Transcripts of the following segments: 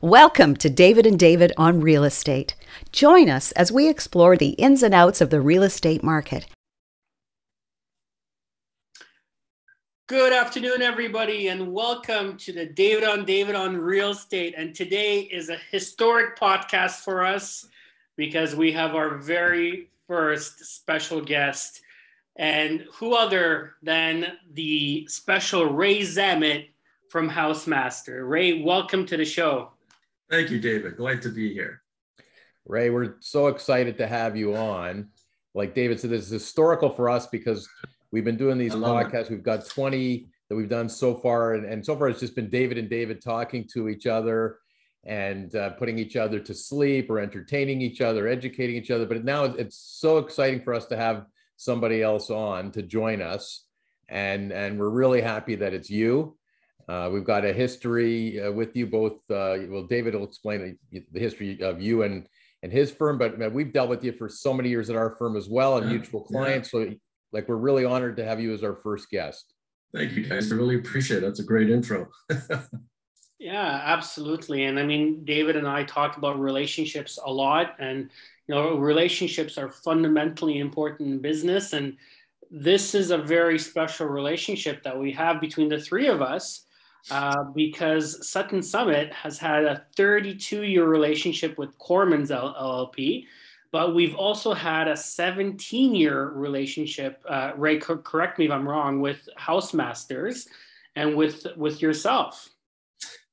Welcome to David and David on Real Estate. Join us as we explore the ins and outs of the real estate market. Good afternoon, everybody, and welcome to the David on Real Estate. And today is a historic podcast for us because we have our very first special guest, and who other than the special Ray Zammit from HouseMaster. Ray, welcome to the show. Thank you, David. Glad to be here. Ray, we're so excited to have you on. Like David said, this is historical for us because we've been doing these podcasts. We've got 20 that we've done so far. And so far, it's just been David and David talking to each other and putting each other to sleep or entertaining each other, educating each other. But now it's so exciting for us to have somebody else on to join us. And we're really happy that it's you. We've got a history with you both. Well, David will explain the history of you and his firm, but we've dealt with you for so many years at our firm as well, and mutual clients. So like, we're really honored to have you as our first guest. Thank you, guys. I really appreciate it. That's a great intro. Yeah, absolutely. And I mean, David and I talk about relationships a lot, and relationships are fundamentally important in business. And this is a very special relationship that we have between the three of us. Because Sutton Summit has had a 32-year relationship with Kormans LLP, but we've also had a 17-year relationship, Ray, correct me if I'm wrong, with HouseMasters and with yourself.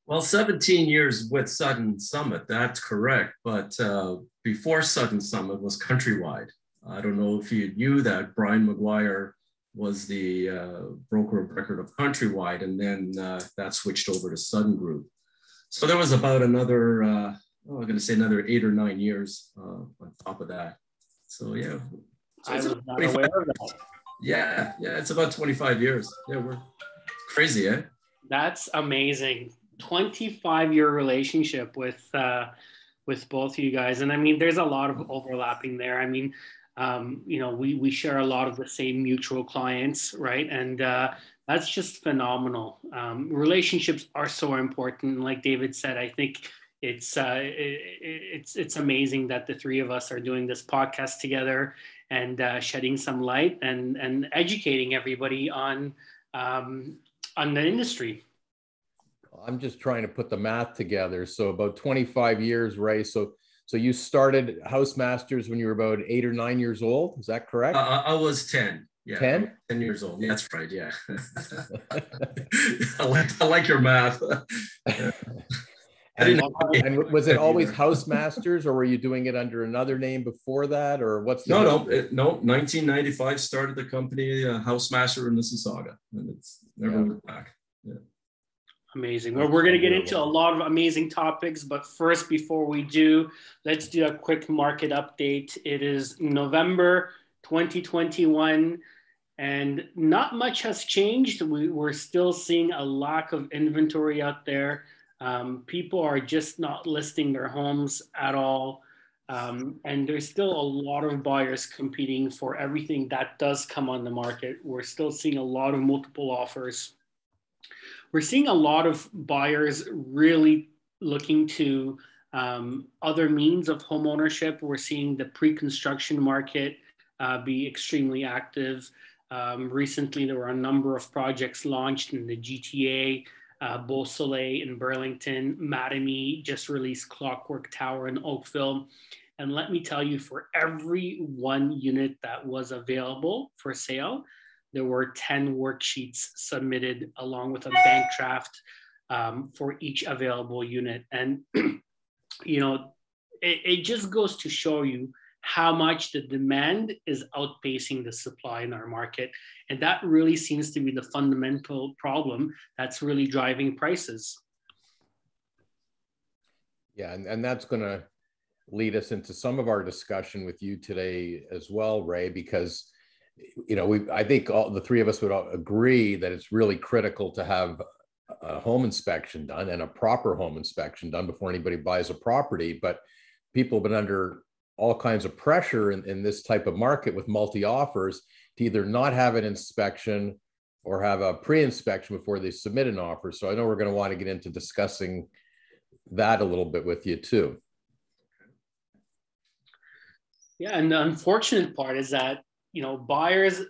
Well, 17 years with Sutton Summit, that's correct. But before Sutton Summit was Countrywide. I don't know if you knew that Brian McGuire was the broker of record of Countrywide, and then that switched over to Sutton Group. So there was about another, I'm going to say another 8 or 9 years on top of that. So yeah, so I was not aware of that. Yeah, it's about 25 years. Yeah, we're crazy, eh? That's amazing. 25-year relationship with both of you guys, and I mean, there's a lot of overlapping there. I mean, we share a lot of the same mutual clients, right? And that's just phenomenal. Relationships are so important. Like David said, I think it's amazing that the three of us are doing this podcast together and shedding some light and educating everybody on the industry. I'm just trying to put the math together. So about 25 years, Ray. So you started HouseMasters when you were about 8 or 9 years old. Is that correct? I was 10. Yeah, 10? 10 years old. Yeah, that's right. Yeah. I like your math. And was it always HouseMasters, or were you doing it under another name before that, or what's the No. 1995 started the company, HouseMaster in Mississauga, and it's never went back. Yeah. Amazing. Well, we're going to get into a lot of amazing topics, but first, before we do, let's do a quick market update. It is November 2021, and not much has changed. We're still seeing a lack of inventory out there. People are just not listing their homes at all. And there's still a lot of buyers competing for everything that does come on the market. We're still seeing a lot of multiple offers. We're seeing a lot of buyers really looking to other means of home ownership. We're seeing the pre-construction market be extremely active. Recently, there were a number of projects launched in the GTA, Beausoleil in Burlington, Mattamy just released Clockwork Tower in Oakville. And let me tell you, for every one unit that was available for sale, there were 10 worksheets submitted along with a bank draft for each available unit. And, it just goes to show you how much the demand is outpacing the supply in our market. And that really seems to be the fundamental problem that's really driving prices. Yeah, and that's going to lead us into some of our discussion with you today as well, Ray, because I think all the three of us would all agree that it's really critical to have a home inspection done, and a proper home inspection done before anybody buys a property. But people have been under all kinds of pressure in this type of market with multi-offers to either not have an inspection or have a pre-inspection before they submit an offer. So I know we're going to want to get into discussing that a little bit with you too. Yeah, and the unfortunate part is that, you know, buyers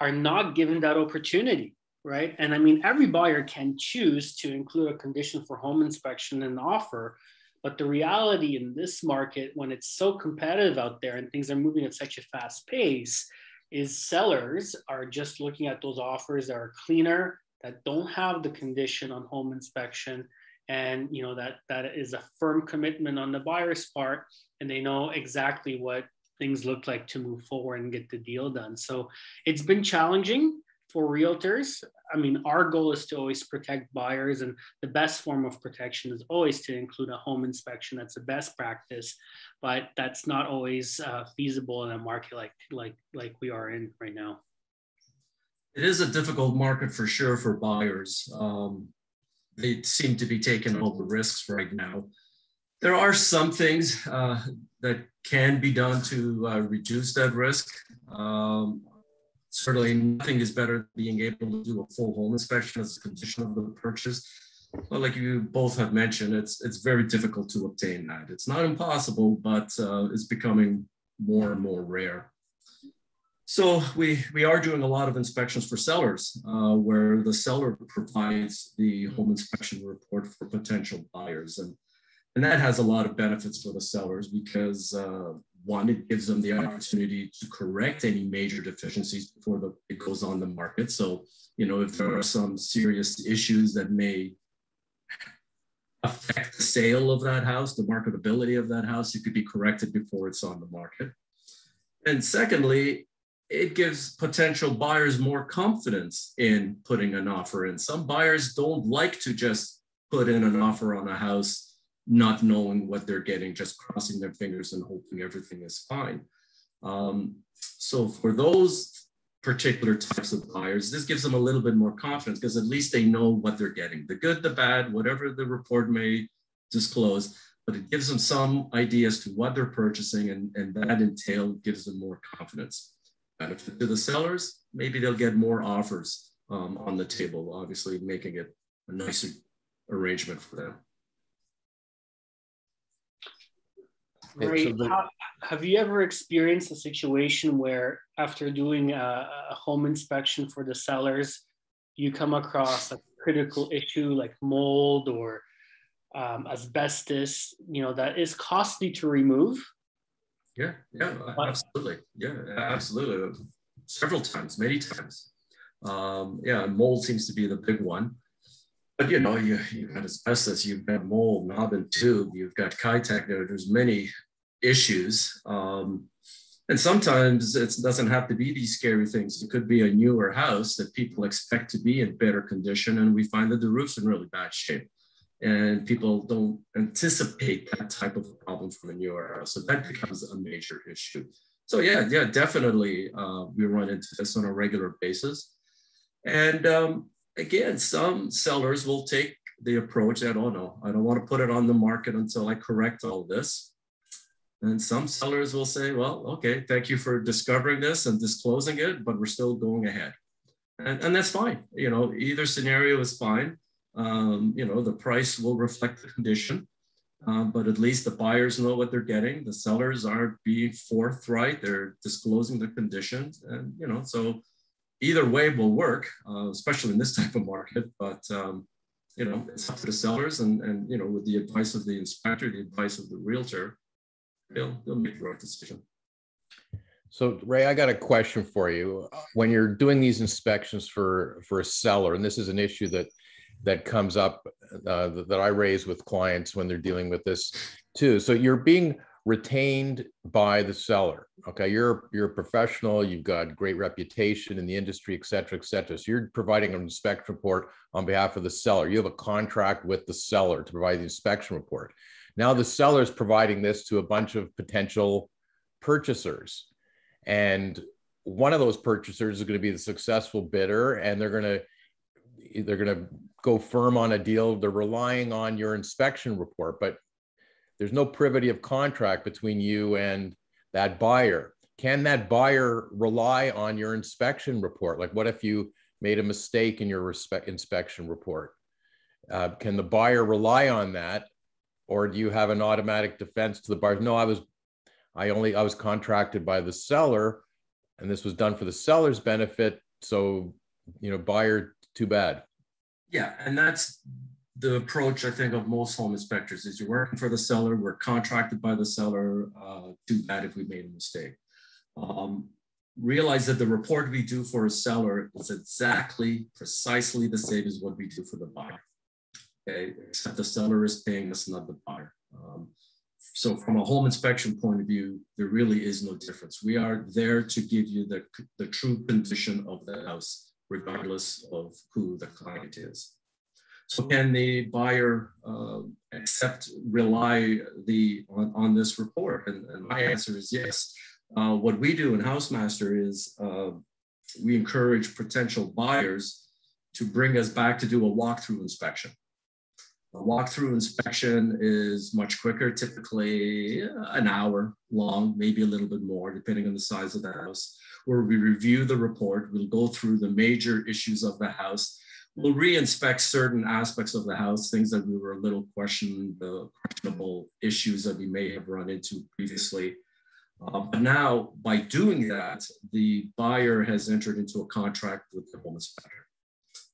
are not given that opportunity, right? And I mean, every buyer can choose to include a condition for home inspection in the offer, but the reality in this market, when it's so competitive out there and things are moving at such a fast pace, is sellers are just looking at those offers that are cleaner, that don't have the condition on home inspection, and you know that is a firm commitment on the buyer's part, and they know exactly what things look like to move forward and get the deal done. So it's been challenging for realtors. I mean, our goal is to always protect buyers, and the best form of protection is always to include a home inspection. That's the best practice, but that's not always feasible in a market like we are in right now. It is a difficult market for sure for buyers. They seem to be taking all the risks right now. There are some things that can be done to reduce that risk. Certainly nothing is better than being able to do a full home inspection as a condition of the purchase. But like you both have mentioned, it's very difficult to obtain that. It's not impossible, but it's becoming more and more rare. So we are doing a lot of inspections for sellers where the seller provides the home inspection report for potential buyers. And that has a lot of benefits for the sellers because one, it gives them the opportunity to correct any major deficiencies before it goes on the market. So, you know, if there are some serious issues that may affect the sale of that house, the marketability of that house, it could be corrected before it's on the market. And secondly, it gives potential buyers more confidence in putting an offer in. Some buyers don't like to just put in an offer on a house not knowing what they're getting, just crossing their fingers and hoping everything is fine. So for those particular types of buyers, this gives them a little bit more confidence because at least they know what they're getting, the good, the bad, whatever the report may disclose, but it gives them some idea as to what they're purchasing, and that entail gives them more confidence. Benefit to the sellers, maybe they'll get more offers on the table, obviously making it a nicer arrangement for them. Right. Have you ever experienced a situation where after doing a home inspection for the sellers, you come across a critical issue like mold or asbestos, you know, that is costly to remove? Yeah, absolutely. Yeah, absolutely. Several times, many times. Yeah, mold seems to be the big one. But you know, you've got asbestos, you've got mold, knob and tube, you've got Kitec, there's many issues. And sometimes it doesn't have to be these scary things. It could be a newer house that people expect to be in better condition, and we find that the roof's in really bad shape. And people don't anticipate that type of problem from a newer house. So that becomes a major issue. So yeah, definitely we run into this on a regular basis. And again, some sellers will take the approach that, oh no, I don't want to put it on the market until I correct all this. And some sellers will say, well, okay, thank you for discovering this and disclosing it, but we're still going ahead. And that's fine. You know, either scenario is fine. You know, the price will reflect the condition, but at least the buyers know what they're getting. The sellers aren't being forthright. They're disclosing the conditions. And, you know, so either way will work, especially in this type of market. But, you know, it's up to the sellers and, you know, with the advice of the inspector, the advice of the realtor, they'll make the right decision. So Ray, I got a question for you. When you're doing these inspections for a seller, and this is an issue that comes up that I raise with clients when they're dealing with this too. So you're being retained by the seller. Okay, you're a professional, you've got great reputation in the industry, et cetera, et cetera. So you're providing an inspection report on behalf of the seller. You have a contract with the seller to provide the inspection report. Now the seller is providing this to a bunch of potential purchasers. And one of those purchasers is going to be the successful bidder, and they're going to go firm on a deal. They're relying on your inspection report, but there's no privity of contract between you and that buyer. Can that buyer rely on your inspection report? Like, what if you made a mistake in your inspection report? Can the buyer rely on that? or do you have an automatic defense to the buyer? No, I was contracted by the seller, and this was done for the seller's benefit. So, buyer, too bad. Yeah, and that's the approach, I think, of most home inspectors is you're working for the seller, we're contracted by the seller, too bad if we made a mistake. Realize that the report we do for a seller is precisely the same as what we do for the buyer. Okay, except the seller is paying us, not the buyer. So from a home inspection point of view, there really is no difference. We are there to give you the true condition of the house, regardless of who the client is. So can the buyer rely on this report? And my answer is yes. What we do in HouseMaster is we encourage potential buyers to bring us back to do a walkthrough inspection. A walkthrough inspection is much quicker, typically an hour long, maybe a little bit more, depending on the size of the house, where we review the report. We'll go through the major issues of the house. We'll re-inspect certain aspects of the house, things that we were a little questionable issues that we may have run into previously. But now, by doing that, the buyer has entered into a contract with the home inspector.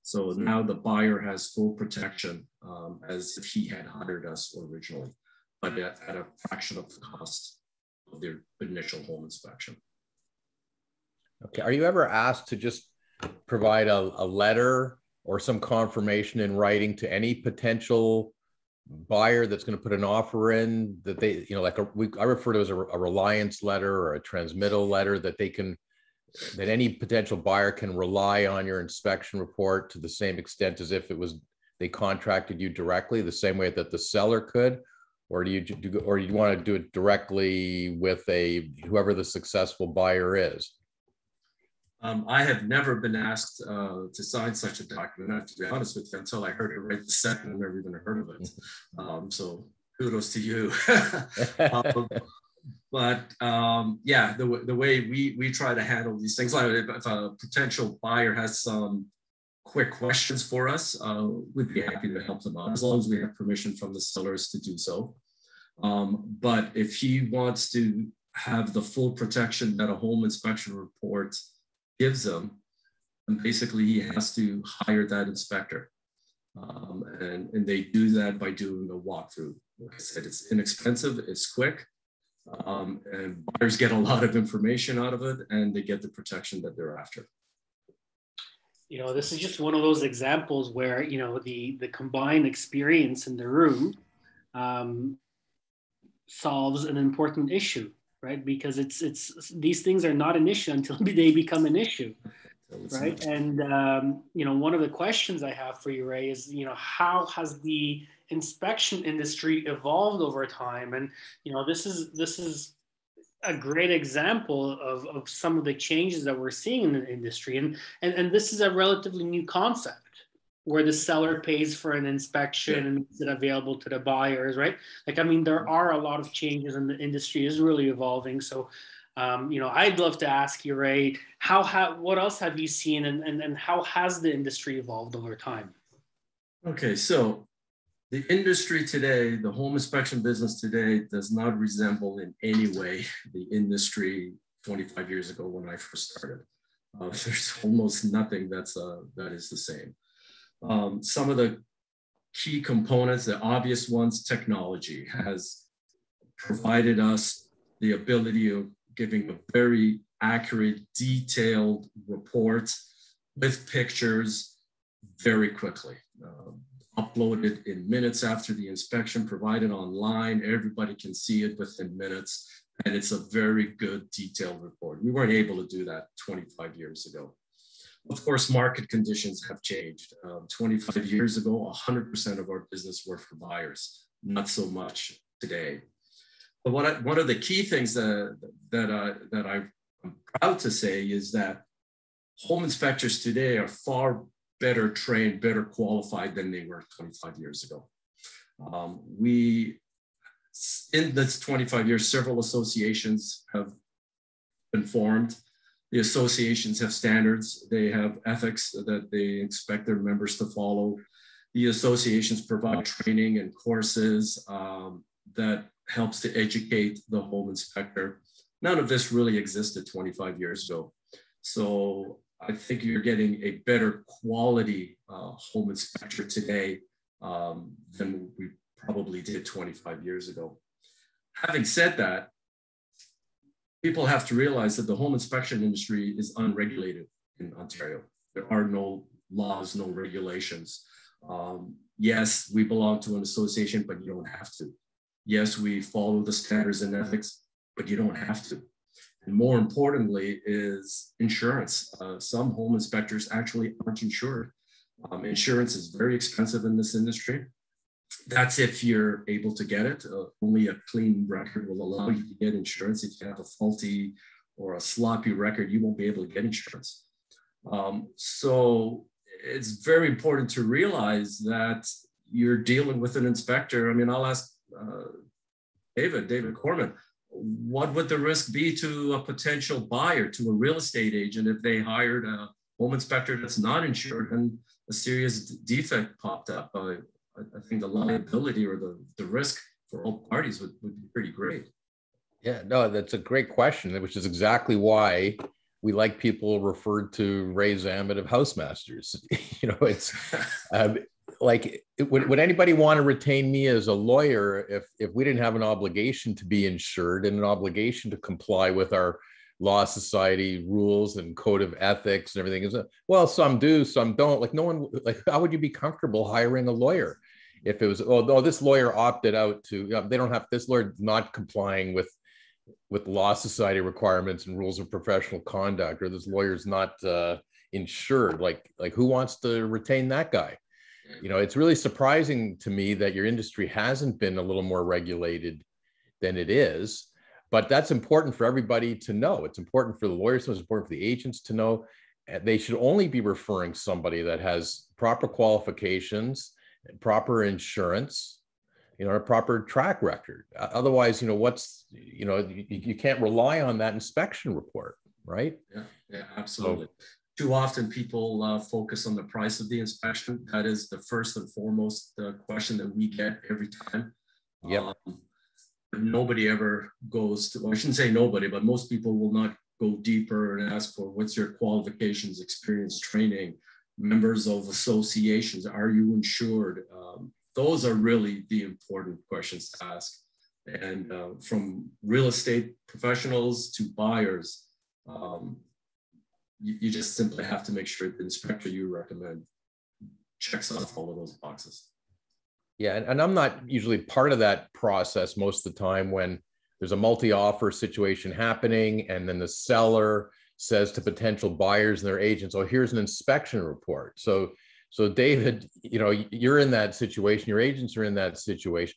So now the buyer has full protection as if he had hired us originally, but at a fraction of the cost of their initial home inspection. Okay. Are you ever asked to just provide a letter or some confirmation in writing to any potential buyer that's going to put an offer in that they, I refer to it as a reliance letter or a transmittal letter that that any potential buyer can rely on your inspection report to the same extent as if they contracted you directly, the same way that the seller could? Or do you want to do it directly with whoever the successful buyer is? I have never been asked to sign such a document, I have to be honest with you, until I heard it right this second. I've never even heard of it. So kudos to you. Yeah, the way we try to handle these things, like if a potential buyer has some quick questions for us, we'd be happy to help them out as long as we have permission from the sellers to do so. But if he wants to have the full protection that a home inspection report gives him, and basically he has to hire that inspector. And they do that by doing a walkthrough. Like I said, it's inexpensive, it's quick, and buyers get a lot of information out of it, and they get the protection that they're after. This is just one of those examples where, the combined experience in the room solves an important issue. Right, because these things are not an issue until they become an issue, right? And one of the questions I have for you, Ray, is how has the inspection industry evolved over time? And this is a great example of some of the changes that we're seeing in the industry, and this is a relatively new concept, where the seller pays for an inspection and is it available to the buyers, right? There are a lot of changes, and the industry is really evolving. So, I'd love to ask you, Ray, what else have you seen, and how has the industry evolved over time? Okay, so the industry today, the home inspection business today, does not resemble in any way the industry 25 years ago when I first started. There's almost nothing that is the same. Some of the key components, the obvious ones, technology has provided us the ability of giving a very accurate, detailed report with pictures very quickly. Uploaded in minutes after the inspection, provided online. Everybody can see it within minutes, and it's a very good detailed report. We weren't able to do that 25 years ago. Of course, market conditions have changed. 25 years ago, 100% of our business were for buyers, not so much today. But one of the key things that I'm proud to say is that home inspectors today are far better trained, better qualified than they were 25 years ago. In this 25 years, several associations have been formed. The associations have standards, they have ethics that they expect their members to follow. The associations provide training and courses that helps to educate the home inspector. None of this really existed 25 years ago. So I think you're getting a better quality home inspector today than we probably did 25 years ago. Having said that, people have to realize that the home inspection industry is unregulated in Ontario. There are no laws, no regulations. Yes, we belong to an association, but you don't have to. Yes, we follow the standards and ethics, but you don't have to. And more importantly is insurance. Some home inspectors actually aren't insured. Insurance is very expensive in this industry. That's if you're able to get it. Only a clean record will allow you to get insurance. If you have a faulty or a sloppy record, you won't be able to get insurance. So it's very important to realize that you're dealing with an inspector. I mean, I'll ask David Korman, what would the risk be to a potential buyer, to a real estate agent, if they hired a home inspector that's not insured and a serious defect popped up? I think the liability or the risk for all parties would be pretty great. Yeah, no, that's a great question, which is exactly why we like people referred to Ray Zammit of HouseMasters. You know, it's would anybody want to retain me as a lawyer if we didn't have an obligation to be insured and an obligation to comply with our law society rules and code of ethics and everything? Well, some do, some don't. Like, no one, like, how would you be comfortable hiring a lawyer if it was, oh, this lawyer opted out to, they don't have, this lawyer not complying with law society requirements and rules of professional conduct, or this lawyer's not insured. Like who wants to retain that guy? You know, it's really surprising to me that your industry hasn't been a little more regulated than it is, but that's important for everybody to know. It's important for the lawyers, it's important for the agents to know. They should only be referring somebody that has proper qualifications, proper insurance, you know, a proper track record. Otherwise, you know, you can't rely on that inspection report, right? Yeah, absolutely. Too often people focus on the price of the inspection. That is the first and foremost question that we get every time. Yeah. Nobody ever goes to, well, I shouldn't say nobody, but most people will not go deeper and ask for what's your qualifications, experience, training, members of associations, are you insured? Those are really the important questions to ask. And from real estate professionals to buyers, you just simply have to make sure the inspector you recommend checks off all of those boxes. Yeah, and I'm not usually part of that process most of the time when there's a multi-offer situation happening and then the seller says to potential buyers and their agents, oh, here's an inspection report. So David, you know, you're in that situation, your agents are in that situation.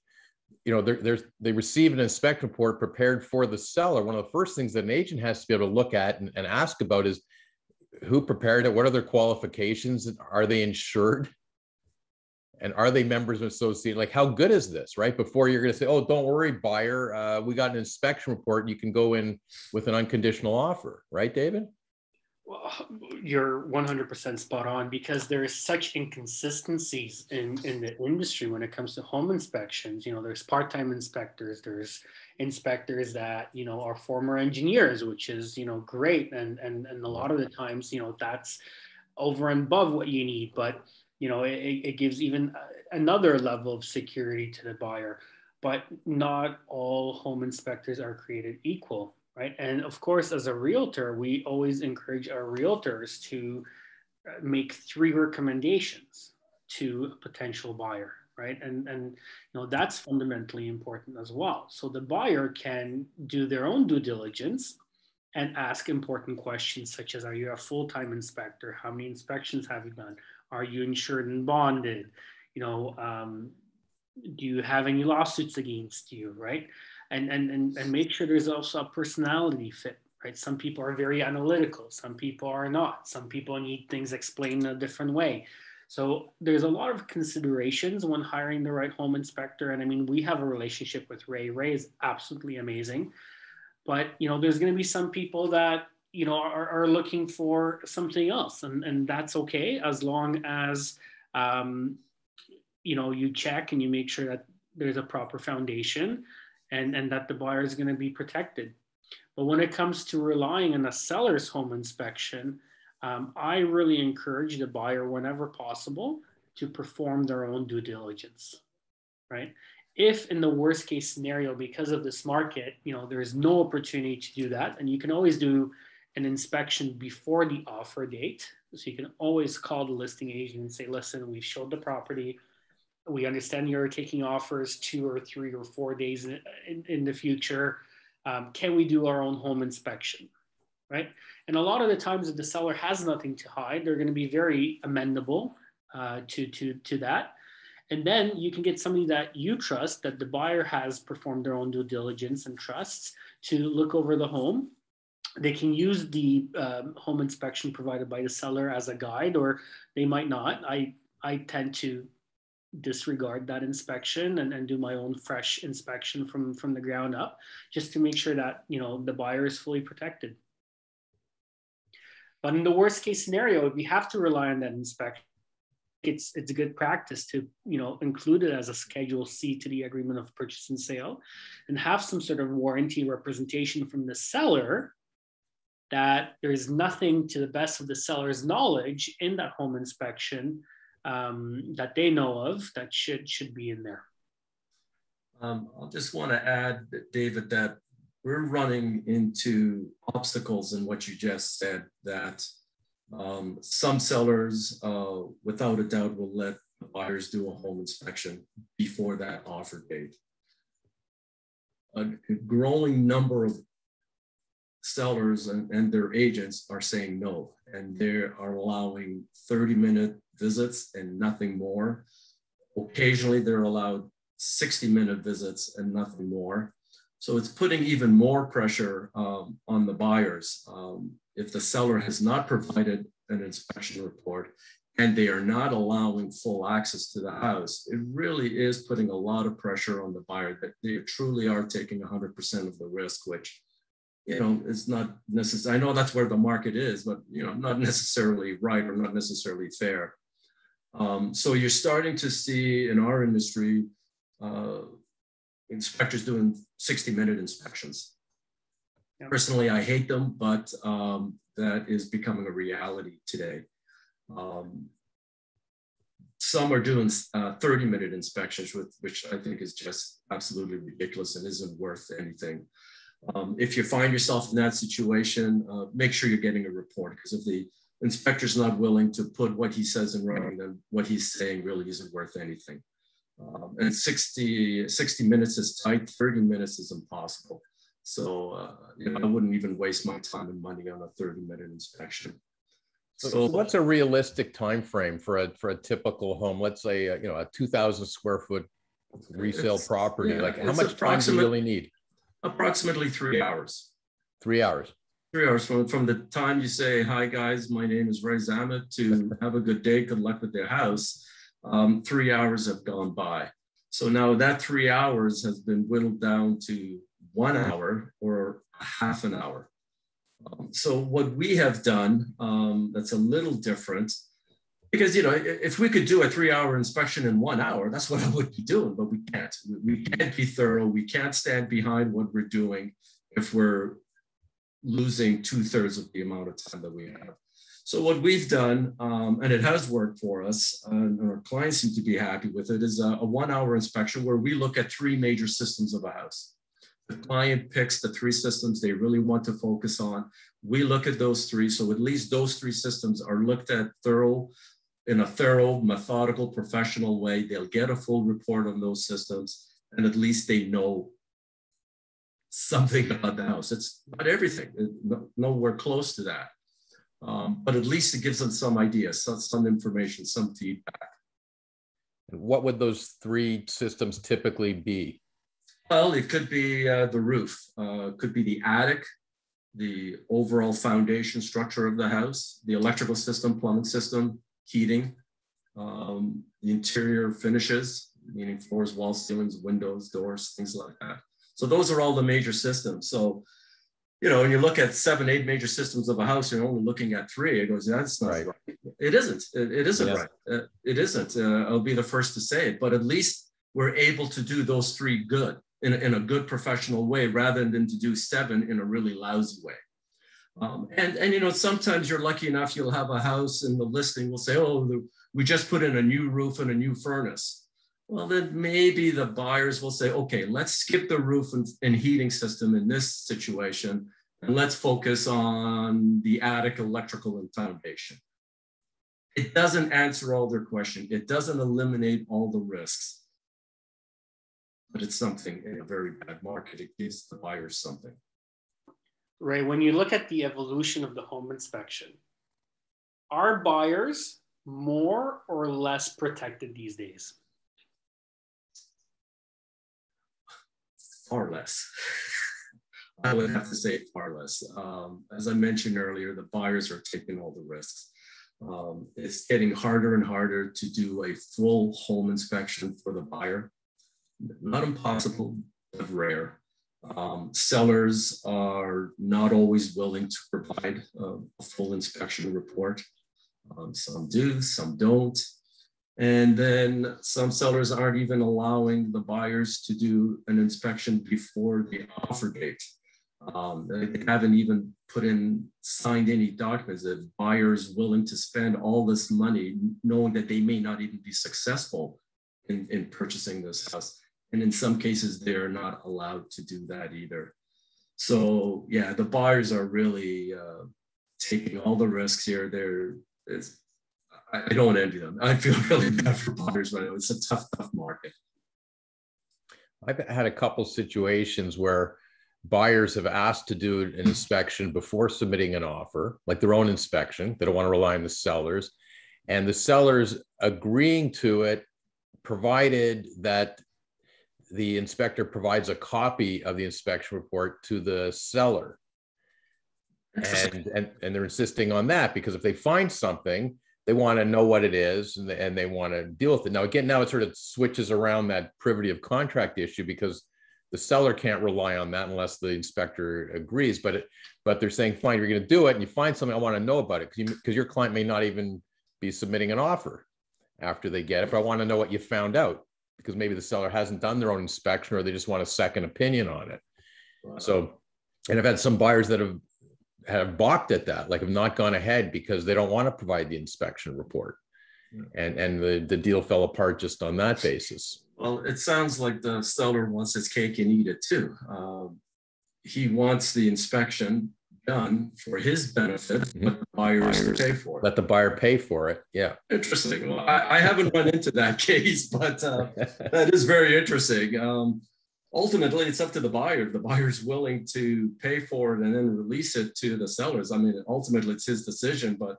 You know, they receive an inspection report prepared for the seller. One of the first things that an agent has to be able to look at and ask about is who prepared it, what are their qualifications, are they insured? And are they members of association? Like, how good is this, right? Before you're going to say, oh, don't worry, buyer, we got an inspection report. You can go in with an unconditional offer, right, David? Well, you're 100% spot on, because there is such inconsistencies in the industry when it comes to home inspections. You know, there's part-time inspectors, there's inspectors that, you know, are former engineers, which is, you know, great. And a lot of the times, you know, that's over and above what you need. But you know, it gives even another level of security to the buyer. But not all home inspectors are created equal, right? And of course, as a realtor, we always encourage our realtors to make 3 recommendations to a potential buyer, right? And you know, that's fundamentally important as well. So the buyer can do their own due diligence and ask important questions such as, are you a full-time inspector? How many inspections have you done? Are you insured and bonded? You know, do you have any lawsuits against you, right? And make sure there's also a personality fit, right? Some people are very analytical, some people are not. Some people need things explained in a different way. So there's a lot of considerations when hiring the right home inspector. And I mean, we have a relationship with Ray. Ray is absolutely amazing. But, you know, there's going to be some people that, you know, are looking for something else. And that's okay, as long as you check and you make sure that there's a proper foundation and that the buyer is going to be protected. But when it comes to relying on a seller's home inspection, I really encourage the buyer, whenever possible, to perform their own due diligence, right? If in the worst case scenario, because of this market, there is no opportunity to do that, and you can always do an inspection before the offer date. So you can always call the listing agent and say, listen, we've showed the property. We understand you're taking offers 2 or 3 or 4 days in the future. Can we do our own home inspection, right? And a lot of the times if the seller has nothing to hide, they're going to be very amenable to that. And then you can get somebody that you trust, that the buyer has performed their own due diligence and trusts, to look over the home. They can use the home inspection provided by the seller as a guide, or they might not. I tend to disregard that inspection and do my own fresh inspection from the ground up, just to make sure that the buyer is fully protected. But in the worst case scenario, if we have to rely on that inspection, it's a good practice to include it as a Schedule C to the agreement of purchase and sale, and have some sort of warranty representation from the seller that there is nothing, to the best of the seller's knowledge, in that home inspection that they know of that should be in there. I'll just want to add, David, that we're running into obstacles in what you just said, that some sellers, without a doubt, will let the buyers do a home inspection before that offer date. A growing number of sellers and their agents are saying no, and they are allowing 30-minute visits and nothing more. Occasionally, they're allowed 60-minute visits and nothing more. So it's putting even more pressure on the buyers. If the seller has not provided an inspection report and they are not allowing full access to the house, it really is putting a lot of pressure on the buyer, that they truly are taking 100% of the risk, which, it's not necessary. I know that's where the market is, but, not necessarily right or not necessarily fair. So you're starting to see in our industry, inspectors doing 60-minute inspections. Yep. Personally, I hate them, but that is becoming a reality today. Some are doing 30-minute inspections, which I think is just absolutely ridiculous and isn't worth anything. If you find yourself in that situation, make sure you're getting a report, because if the inspector's not willing to put what he says in writing, then what he's saying really isn't worth anything. And 60 minutes is tight, 30 minutes is impossible. So I wouldn't even waste my time and money on a 30-minute inspection. So what's a realistic time frame for a typical home? Let's say a 2,000 square foot resale property. How much time do you really need? Approximately 3 hours. 3 hours. 3 hours from the time you say, hi guys, my name is Ray Zammit, to have a good day, good luck with their house. 3 hours have gone by. So now that 3 hours has been whittled down to 1 hour or a half an hour. So what we have done, that's a little different, because, if we could do a 3-hour inspection in 1 hour, that's what I would be doing, but we can't. We can't be thorough. We can't stand behind what we're doing if we're losing 2/3 of the amount of time that we have. So what we've done, and it has worked for us, and our clients seem to be happy with it, is a 1-hour inspection where we look at 3 major systems of a house. The client picks the 3 systems they really want to focus on. We look at those 3. So at least those 3 systems are looked at in a thorough, methodical, professional way. They'll get a full report on those systems, and at least they know something about the house. It's not everything, nowhere close to that. But at least it gives them some ideas, some information, some feedback. And what would those 3 systems typically be? Well, it could be the roof, could be the attic, the overall foundation structure of the house, the electrical system, plumbing system, heating, the interior finishes, meaning floors, walls, ceilings, windows, doors, things like that. So those are all the major systems. So you know, when you look at 7, 8 major systems of a house, you're only looking at 3. It goes, that's not right. It isn't. It isn't right. It isn't. I'll be the first to say it. But at least we're able to do those 3 good in a good professional way, rather than to do 7 in a really lousy way. And you know, sometimes you're lucky enough, you'll have a house and the listing will say, oh, we just put in a new roof and a new furnace. Well, then maybe the buyers will say, okay, let's skip the roof and heating system in this situation, and let's focus on the attic, electrical, and foundation. It doesn't answer all their questions. It doesn't eliminate all the risks, but it's something. In a very bad market, it gives the buyers something. Right. When you look at the evolution of the home inspection, are buyers more or less protected these days? Far less. I would have to say far less. As I mentioned earlier, the buyers are taking all the risks. It's getting harder and harder to do a full home inspection for the buyer. Not impossible, but rare. Sellers are not always willing to provide a full inspection report. Some do, some don't. And then some sellers aren't even allowing the buyers to do an inspection before the offer date. They haven't even signed any documents that buyers willing to spend all this money, knowing that they may not even be successful in purchasing this house. And in some cases, they're not allowed to do that either. So yeah, the buyers are really taking all the risks here. I don't envy them. I feel really bad for buyers, but it's a tough market. I've had a couple situations where buyers have asked to do an inspection before submitting an offer, like their own inspection. They don't want to rely on the sellers, and the sellers agreeing to it, provided that the inspector provides a copy of the inspection report to the seller. And they're insisting on that because if they find something, they want to know what it is and they want to deal with it. Now, again, now it sort of switches around that privity of contract issue because the seller can't rely on that unless the inspector agrees. But they're saying, fine, you're going to do it, and you find something, I want to know about it because your client may not even be submitting an offer after they get it. But I want to know what you found out because maybe the seller hasn't done their own inspection or they just want a second opinion on it. Wow. So, and I've had some buyers that have balked at that, like have not gone ahead because they don't want to provide the inspection report. And the deal fell apart just on that basis. Well, it sounds like the seller wants his cake and eat it too. He wants the inspection done for his benefit, but the buyers pay for it. Let the buyer pay for it. Yeah. Interesting. Well, I haven't run into that case, but that is very interesting. Ultimately, it's up to the buyer. If the buyer's willing to pay for it and then release it to the sellers, I mean, ultimately it's his decision, but it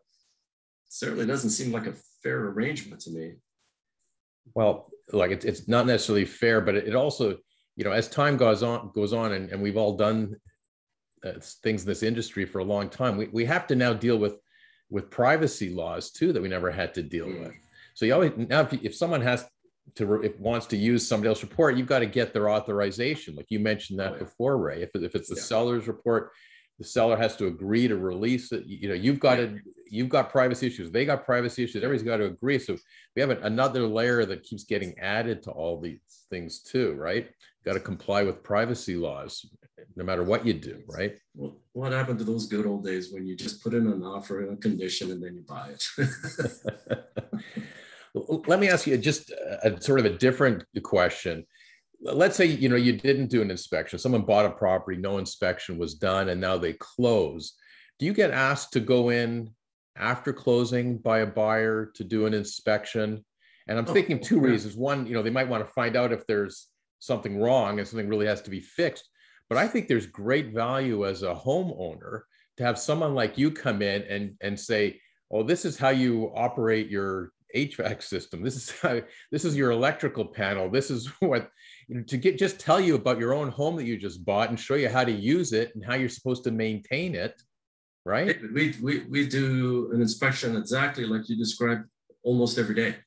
certainly doesn't seem like a fair arrangement to me. Well, like it's not necessarily fair, but it also, you know, as time goes on, and we've all done things in this industry for a long time, we have to now deal with privacy laws too that we never had to deal with. So you always, now if someone wants to use somebody else's report, you've got to get their authorization. Like you mentioned that before, Ray. If it's the seller's report, the seller has to agree to release it. You know, you've got privacy issues. They got privacy issues. Everybody's got to agree. So we have another layer that keeps getting added to all these things too, right? You've got to comply with privacy laws, no matter what you do, right? Well, what happened to those good old days when you just put in an offer and a condition and then you buy it? Let me ask you just a sort of a different question. Let's say, you know, you didn't do an inspection. Someone bought a property, no inspection was done, and now they close. Do you get asked to go in after closing by a buyer to do an inspection? And I'm thinking two reasons. One, you know, they might want to find out if there's something wrong and something really has to be fixed. But I think there's great value as a homeowner to have someone like you come in and say, oh, this is how you operate your HVAC system. This is your electrical panel. This is what, you know, just tell you about your own home that you just bought and show you how to use it and how you're supposed to maintain it, right? We do an inspection exactly like you described almost every day.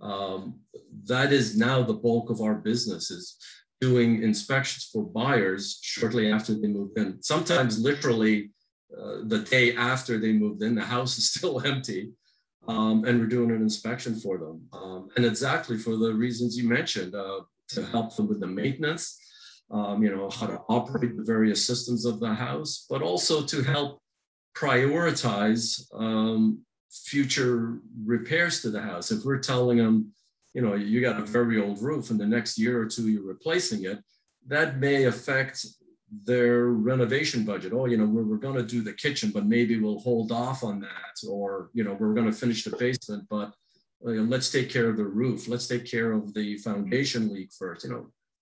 That is now the bulk of our business is doing inspections for buyers shortly after they moved in. Sometimes literally the day after they moved in, the house is still empty, and we're doing an inspection for them. And exactly for the reasons you mentioned, to help them with the maintenance, how to operate the various systems of the house, but also to help prioritize future repairs to the house. If we're telling them, you got a very old roof and the next year or two you're replacing it, that may affect their renovation budget. Oh, we're going to do the kitchen, but maybe we'll hold off on that. Or, we're going to finish the basement, but let's take care of the roof. Let's take care of the foundation leak first,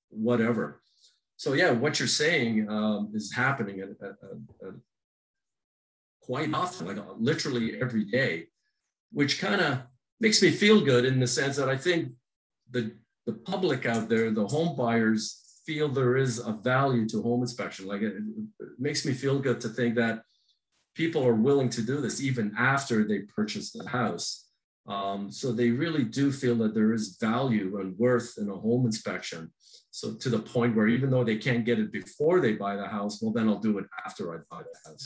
whatever. So yeah, what you're saying is happening at quite often, like literally every day, which kind of makes me feel good in the sense that I think the public out there, the home buyers, feel there is a value to home inspection. Like it makes me feel good to think that people are willing to do this even after they purchase the house. So they really do feel that there is value and worth in a home inspection. So to the point where even though they can't get it before they buy the house, well, then I'll do it after I buy the house.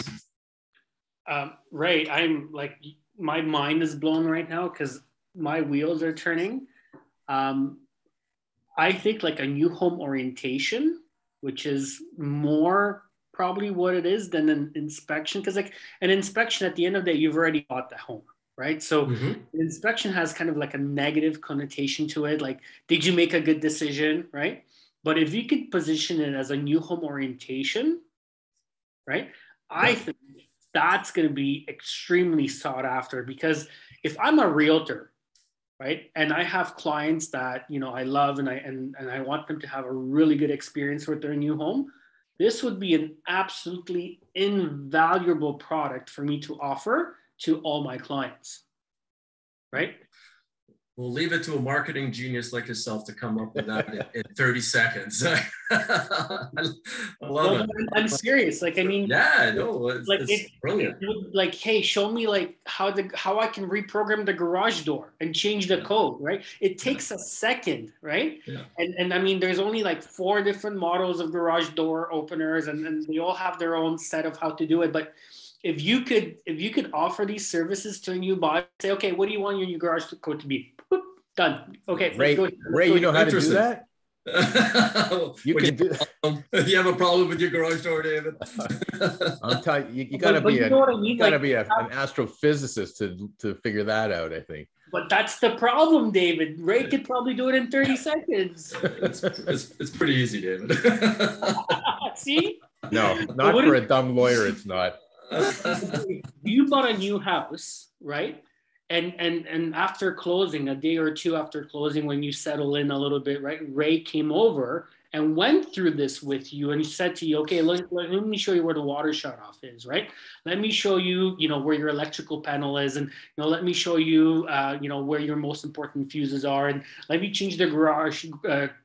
Right. I'm like, my mind is blown right now because my wheels are turning. I think like a new home orientation, which is more probably what it is than an inspection. Because like an inspection at the end of the day, you've already bought the home, right? So an inspection has kind of like a negative connotation to it. Like, did you make a good decision, right? But if you could position it as a new home orientation, right? I think that's going to be extremely sought after, because if I'm a realtor, right, and I have clients that I love and I want them to have a really good experience with their new home, this would be an absolutely invaluable product for me to offer to all my clients, right? We'll leave it to a marketing genius like yourself to come up with that in 30 seconds. I love it. I'm serious. Like, I mean, yeah, no, it's brilliant. Like, hey, show me like how I can reprogram the garage door and change the code, right? It takes a second, right? Yeah. And I mean, there's only like 4 different models of garage door openers, and they all have their own set of how to do it. But if you could offer these services to a new buyer, say, okay, what do you want your new garage code to be? Boop, done. Okay, Ray, you know how to do that? You can do. You have a problem with your garage door, David? I'm telling you, you gotta be an astrophysicist to figure that out, I think. But that's the problem, David. Ray could probably do it in 30 seconds. It's pretty easy, David. See? No, not for a dumb lawyer, it's not. You bought a new house, right? And after closing, a day or two after closing, when you settle in a little bit, right, Ray came over and went through this with you, and he said to you, okay, let me show you where the water shut off is, right? Let me show you, where your electrical panel is, and let me show you, where your most important fuses are, and let me change the garage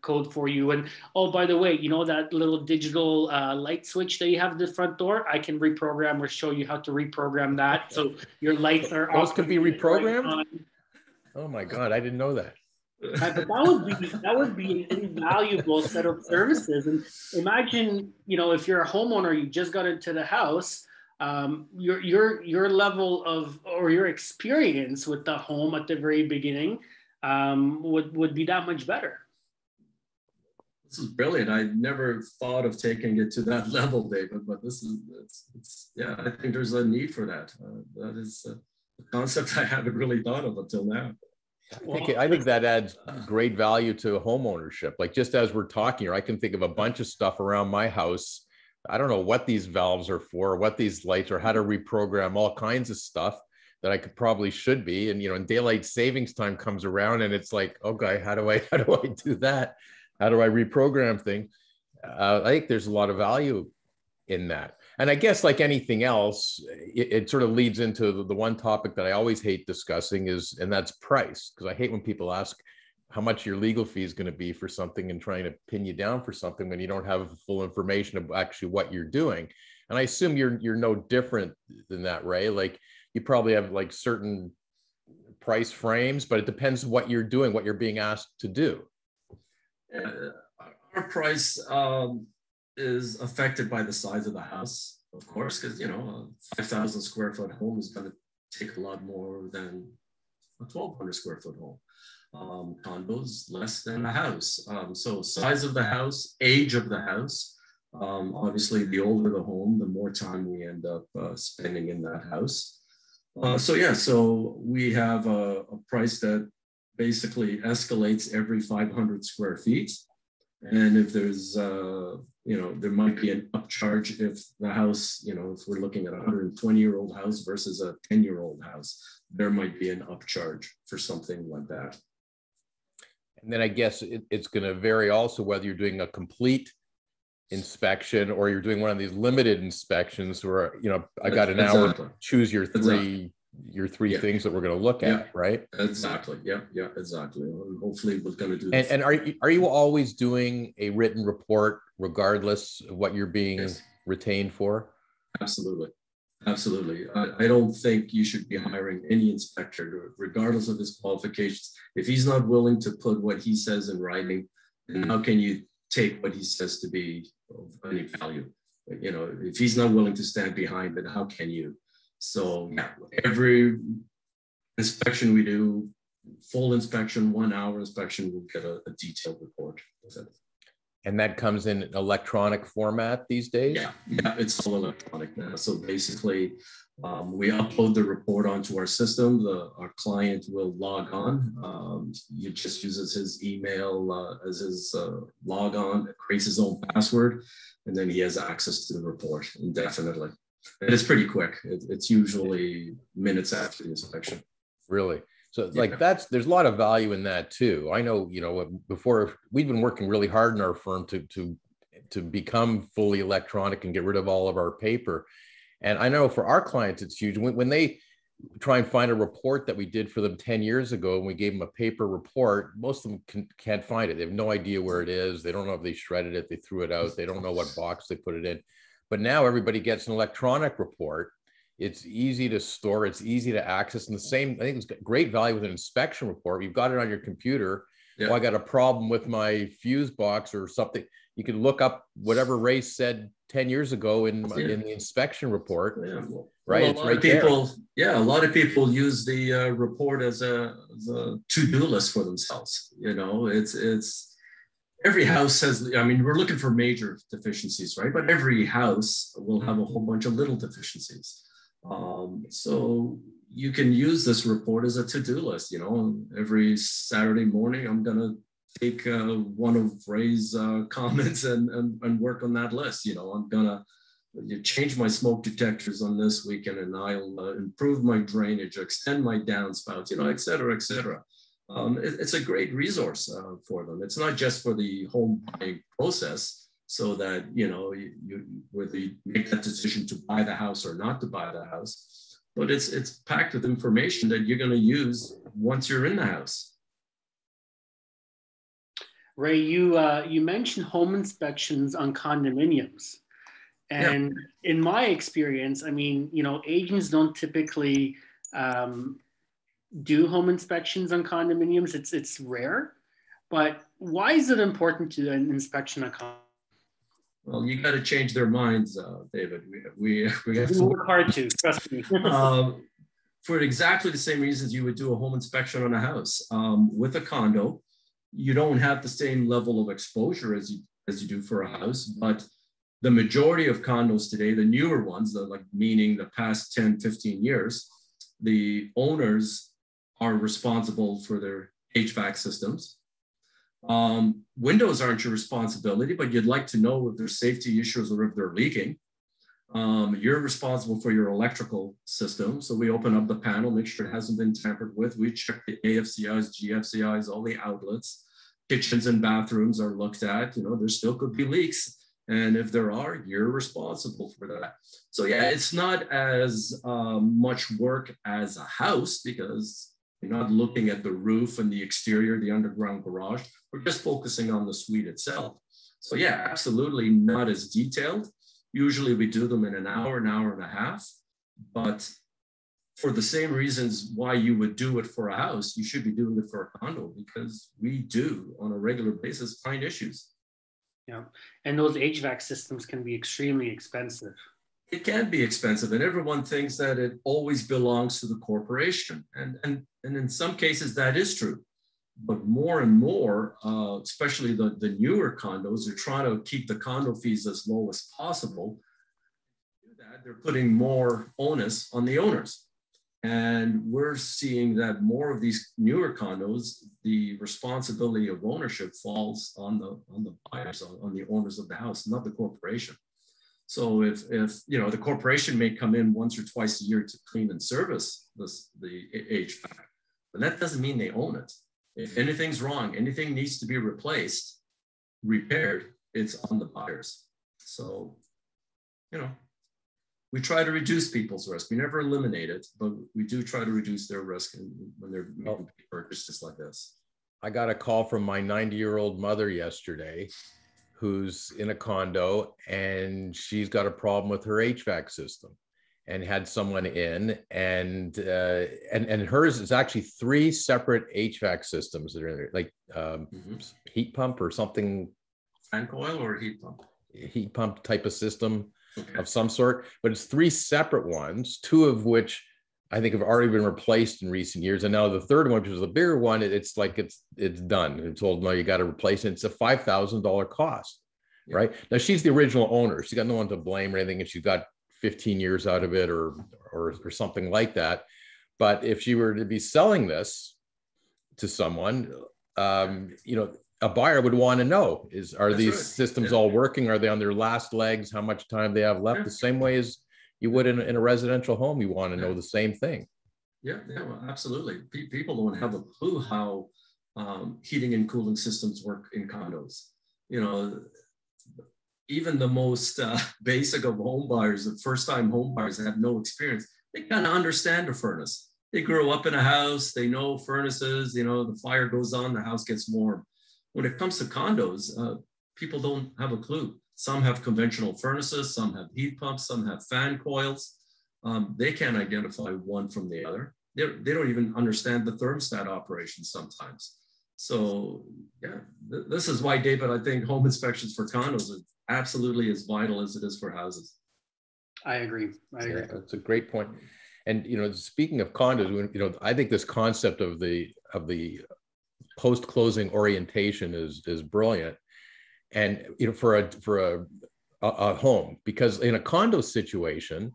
code for you. And oh, by the way, that little digital light switch that you have at the front door, I can reprogram or show you how to reprogram that so your lights are those can be reprogrammed. Oh my God, I didn't know that. But that would be an invaluable set of services. And imagine, if you're a homeowner, you just got into the house, your level of, or your experience with the home at the very beginning would be that much better. This is brilliant. I never thought of taking it to that level, David, but I think there's a need for that. That is a concept I haven't really thought of until now. I think that adds great value to home ownership. Like, just as we're talking here, I can think of a bunch of stuff around my house. I don't know what these valves are for, what these lights are, how to reprogram all kinds of stuff that I should be. And, and daylight savings time comes around and it's like, okay, how do I do that? How do I reprogram things? I think there's a lot of value in that. And I guess like anything else, it sort of leads into the one topic that I always hate discussing and that's price. Because I hate when people ask how much your legal fee is going to be for something and trying to pin you down for something when you don't have full information of actually what you're doing. And I assume you're no different than that, Ray. Like, you probably have like certain price frames, but it depends what you're doing, what you're being asked to do. our price is affected by the size of the house, of course, because, you know, a 5,000 square foot home is going to take a lot more than a 1,200 square foot home. Condos less than a house. So size of the house, age of the house. Obviously, the older the home, the more time we end up spending in that house. So we have a price that basically escalates every 500 square feet. And if there's, there might be an upcharge if the house, if we're looking at a 120-year-old house versus a 10-year-old house, there might be an upcharge for something like that. And then I guess it's going to vary also whether you're doing a complete inspection or you're doing one of these limited inspections where, I got an hour, choose your three things that we're going to look at, right? Exactly. Yeah, exactly. Hopefully we're going to do and are you always doing a written report regardless of what you're being retained for? Absolutely. I don't think you should be hiring any inspector, regardless of his qualifications. If he's not willing to put what he says in writing, then how can you take what he says to be of any value? If he's not willing to stand behind it, how can you? So yeah, every inspection we do, full inspection, 1 hour inspection, we'll get a detailed report. And that comes in electronic format these days? Yeah, it's all electronic now. So basically, we upload the report onto our system. Our client will log on. He just uses his email as his log on, creates his own password, and then he has access to the report indefinitely. And it's pretty quick. It's usually minutes after the inspection. Really? So there's a lot of value in that too. I know, before we've been working really hard in our firm to become fully electronic and get rid of all of our paper. And I know for our clients, it's huge. When they try and find a report that we did for them 10 years ago and we gave them a paper report, most of them can't find it. They have no idea where it is. They don't know if they shredded it, they threw it out. They don't know what box they put it in. But now everybody gets an electronic report. It's easy to store, it's easy to access. And the same, I think it's great value with an inspection report. You've got it on your computer. Yeah. Oh, I got a problem with my fuse box or something. You can look up whatever Ray said 10 years ago in the inspection report. Yeah. Right. Well, a lot of people use the report as a to-do list for themselves. It's every house has, we're looking for major deficiencies, right? But every house will have a whole bunch of little deficiencies. So you can use this report as a to-do list. Every Saturday morning, I'm going to take one of Ray's comments and work on that list. I'm going to change my smoke detectors on this weekend, and I'll improve my drainage, extend my downspouts, et cetera, et cetera. It's a great resource for them. It's not just for the home buying process, so that, whether you make that decision to buy the house or not to buy the house, but it's packed with information that you're going to use once you're in the house. Ray, you mentioned home inspections on condominiums. And in my experience, agents don't typically do home inspections on condominiums. It's rare, but why is it important to do an inspection on condominiums? Well, you got to change their minds, David. We have to work hard to, trust me. For exactly the same reasons you would do a home inspection on a house. With a condo, you don't have the same level of exposure as you do for a house, but the majority of condos today, the newer ones, meaning the past 10, 15 years, the owners are responsible for their HVAC systems. Windows aren't your responsibility, but you'd like to know if there's safety issues or if they're leaking. You're responsible for your electrical system. So we open up the panel, make sure it hasn't been tampered with. We check the AFCIs, GFCIs, all the outlets. Kitchens and bathrooms are looked at. There still could be leaks. And if there are, you're responsible for that. So yeah, it's not as much work as a house because you're not looking at the roof and the exterior, the underground garage. We're just focusing on the suite itself. So yeah, absolutely not as detailed. Usually we do them in an hour and a half, but for the same reasons why you would do it for a house, you should be doing it for a condo, because we do on a regular basis find issues. Yeah. And those HVAC systems can be extremely expensive. It can be expensive, and everyone thinks that it always belongs to the corporation. And in some cases that is true. But more and more, especially the newer condos, they're trying to keep the condo fees as low as possible. To do that, they're putting more onus on the owners. And we're seeing that more of these newer condos, the responsibility of ownership falls on the buyers, on the owners of the house, not the corporation. So if you know, the corporation may come in once or twice a year to clean and service the HVAC, but that doesn't mean they own it. If anything's wrong, anything needs to be replaced, repaired, it's on the buyers. So, you know, we try to reduce people's risk. We never eliminate it, but we do try to reduce their risk when they're making purchases like this. I got a call from my 90-year-old mother yesterday, who's in a condo, and she's got a problem with her HVAC system, and had someone in, and hers is actually 3 separate HVAC systems that are in there, like heat pump or something. Fan coil or heat pump? Heat pump type of system of some sort, but it's 3 separate ones, 2 of which I think have already been replaced in recent years. And now the third one, which is the bigger one, it's like it's done. It's told, no, you got to replace it. It's a $5,000 cost, right? Now she's the original owner. She's got no one to blame or anything, and she's got 15 years out of it or something like that. But if she were to be selling this to someone, you know, a buyer would want to know, are these systems all working? Are they on their last legs? How much time they have left? The same way as you would in a residential home, you want to know the same thing. Yeah, well, absolutely. People don't have a clue how heating and cooling systems work in condos. You know, even the most basic of home buyers, the first-time home buyers that have no experience, they kind of understand a furnace. They grew up in a house, they know furnaces, you know, the fire goes on, the house gets warm. When it comes to condos, people don't have a clue. Some have conventional furnaces, some have heat pumps, some have fan coils. They can't identify one from the other. They don't even understand the thermostat operation sometimes. So yeah, this is why, David, I think home inspections for condos are absolutely as vital as it is for houses. I agree. Yeah, that's a great point. And, you know, speaking of condos, you know, I think this concept of the post-closing orientation is brilliant. And, you know, for a home, because in a condo situation,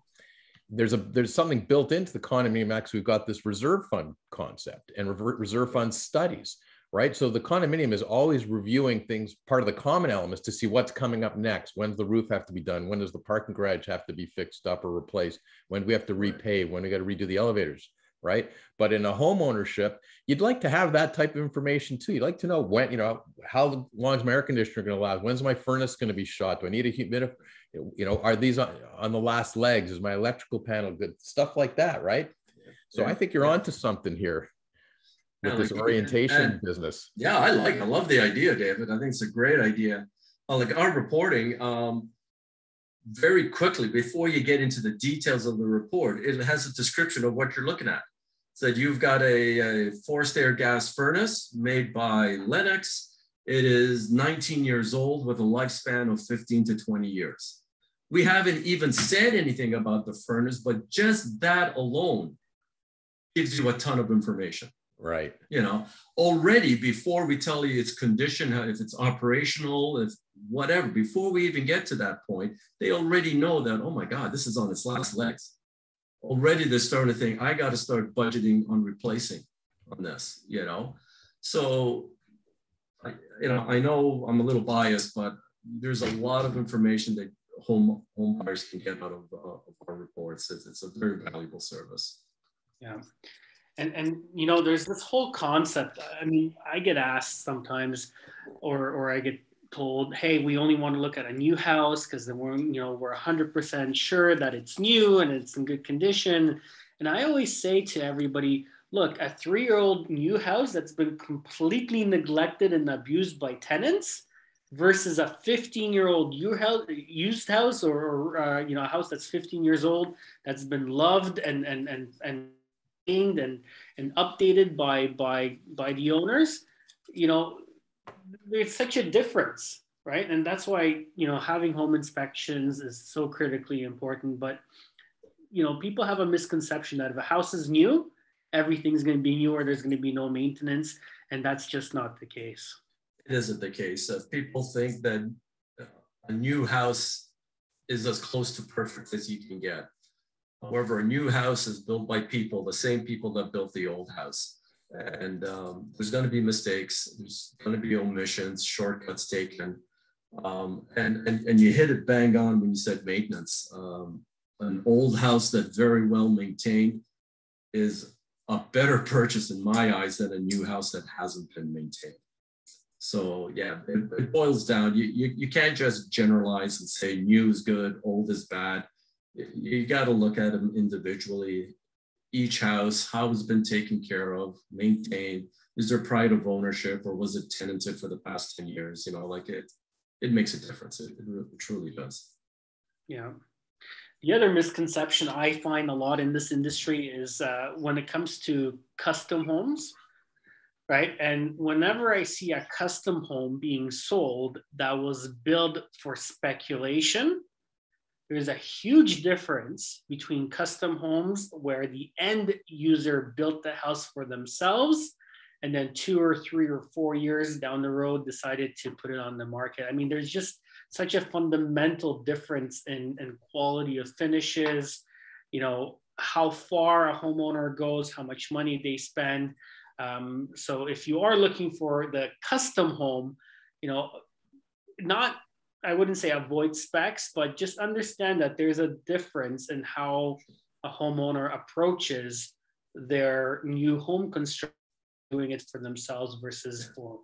there's something built into the Condominium Act. We've got this reserve fund concept and reserve fund studies, right? So the condominium is always reviewing things, part of the common elements, to see what's coming up next. When does the roof have to be done? When does the parking garage have to be fixed up or replaced? When do we have to repave? When we got to redo the elevators, right? But in a home ownership, you'd like to have that type of information too. You'd like to know when, you know, how long is my air conditioner going to last? When's my furnace going to be shot? Do I need a humidifier? You know, are these on the last legs? Is my electrical panel good? Stuff like that, right? So I think you're onto something here with this orientation business. Yeah, I love the idea, David. I think it's a great idea. Like our reporting, very quickly, before you get into the details of the report, it has a description of what you're looking at. So you've got a forced air gas furnace made by Lennox. It is 19 years old with a lifespan of 15 to 20 years. We haven't even said anything about the furnace, but just that alone gives you a ton of information. Right. You know, already before we tell you its condition, if it's operational, if whatever, before we even get to that point, they already know that, oh my God, this is on its last legs. Already they're starting to think, I got to start budgeting on replacing on this, you know? So, I know I'm a little biased, but there's a lot of information that home buyers can get out of our reports. It's a very valuable service. Yeah. And you know, there's this whole concept. I mean, I get asked sometimes, or I get told, hey, we only want to look at a new house because then we're 100% sure that it's new and it's in good condition. And I always say to everybody, look, a 3-year-old new house that's been completely neglected and abused by tenants versus a 15-year-old used house or a house that's 15 years old that's been loved and updated by the owners, you know, there's such a difference. right? And that's why, having home inspections is so critically important. But, people have a misconception that if a house is new, everything's going to be new or there's going to be no maintenance. And that's just not the case. It isn't the case. People think that a new house is as close to perfect as you can get. However, a new house is built by people, the same people that built the old house. And there's going to be mistakes. There's going to be omissions, shortcuts taken. And you hit it bang on when you said maintenance. An old house that's very well maintained is a better purchase in my eyes than a new house that hasn't been maintained. So yeah, it boils down. You can't just generalize and say new is good, old is bad. You got to look at them individually. Each house, how it's been taken care of, maintained. Is there pride of ownership, or was it tenanted for the past 10 years? It makes a difference. It truly does. Yeah. The other misconception I find a lot in this industry is when it comes to custom homes, right? And whenever I see a custom home being sold that was built for speculation, there's a huge difference between custom homes where the end user built the house for themselves and then 2 or 3 or 4 years down the road decided to put it on the market. I mean, there's just such a fundamental difference in quality of finishes, how far a homeowner goes, how much money they spend. So if you are looking for the custom home, I wouldn't say avoid specs, but just understand that there's a difference in how a homeowner approaches their new home construction, doing it for themselves versus for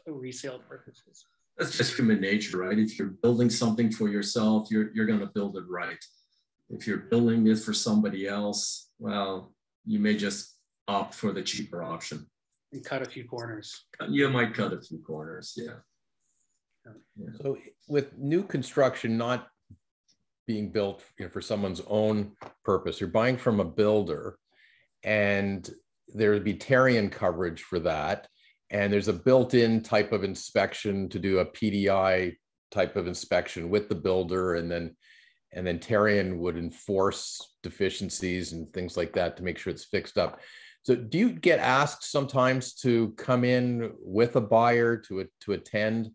resale purposes. That's just human nature, right? If you're building something for yourself, you're going to build it right. If you're building it for somebody else, well, you may just opt for the cheaper option. And cut a few corners. You might cut a few corners, yeah. So with new construction not being built for someone's own purpose, you're buying from a builder, and there would be Terrian coverage for that. And there's a built-in type of inspection to do a PDI type of inspection with the builder. And then Terrian would enforce deficiencies and things like that to make sure it's fixed up. So do you get asked sometimes to come in with a buyer to attend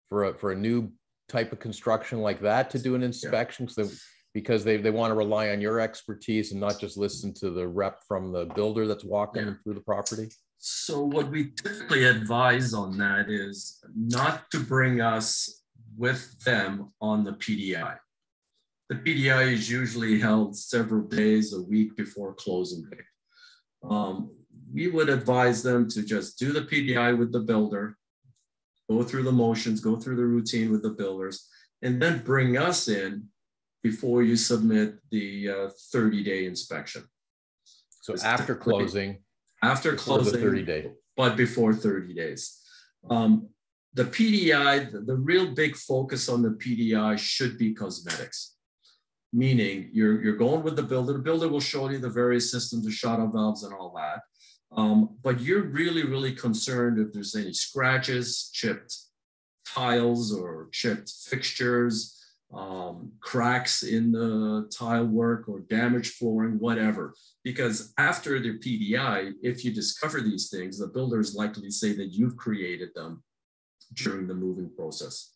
for a new type of construction like that, to do an inspection? Yeah. Because they want to rely on your expertise and not just listen to the rep from the builder that's walking through the property? So what we typically advise on that is not to bring us with them on the PDI. The PDI is usually held several days, a week before closing day. We would advise them to just do the PDI with the builder, go through the motions, go through the routine with the builders, and then bring us in before you submit the 30-day inspection. So after closing. After closing, 30 days. But before 30 days. The PDI, the real big focus on the PDI should be cosmetics. Meaning you're going with the builder. The builder will show you the various systems, the shut-off valves and all that. But you're really, really concerned if there's any scratches, chipped tiles or chipped fixtures, cracks in the tile work or damaged flooring, whatever. Because after the PDI, if you discover these things, the builder is likely to say that you've created them during the moving process.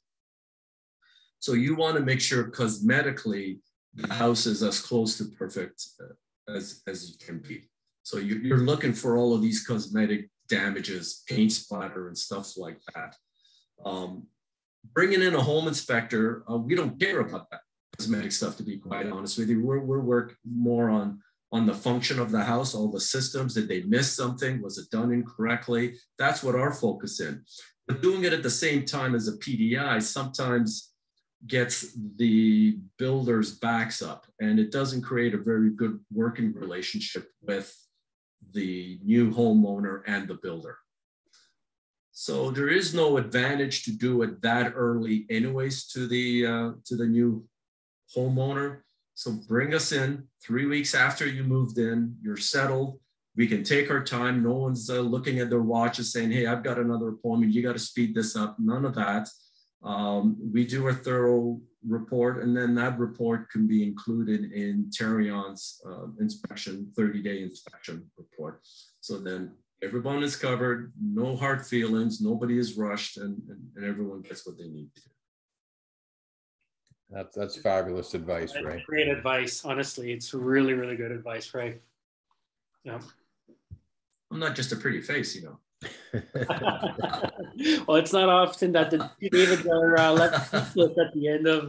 So you want to make sure cosmetically the house is as close to perfect as you can be. So you're looking for all of these cosmetic damages, paint splatter and stuff like that. Bringing in a home inspector, we don't care about that cosmetic stuff, to be quite honest with you. We're work more on the function of the house, all the systems. Did they miss something? Was it done incorrectly? That's what our focus is. But doing it at the same time as a PDI sometimes gets the builder's backs up, and it doesn't create a very good working relationship with the new homeowner and the builder. So there is no advantage to do it that early anyways to the new homeowner. So bring us in 3 weeks after you moved in, you're settled. We can take our time. No one's looking at their watches saying, hey, I've got another appointment. You got to speed this up. None of that. We do a thorough report, and then that report can be included in Terrion's inspection, 30-day inspection report. So then everyone is covered, no hard feelings, nobody is rushed, and everyone gets what they need to. That's fabulous advice, Ray. Great advice. Honestly, it's really, really good advice, Ray. Yeah. I'm not just a pretty face, you know. Well, it's not often that the two Davids are left speechless at the end of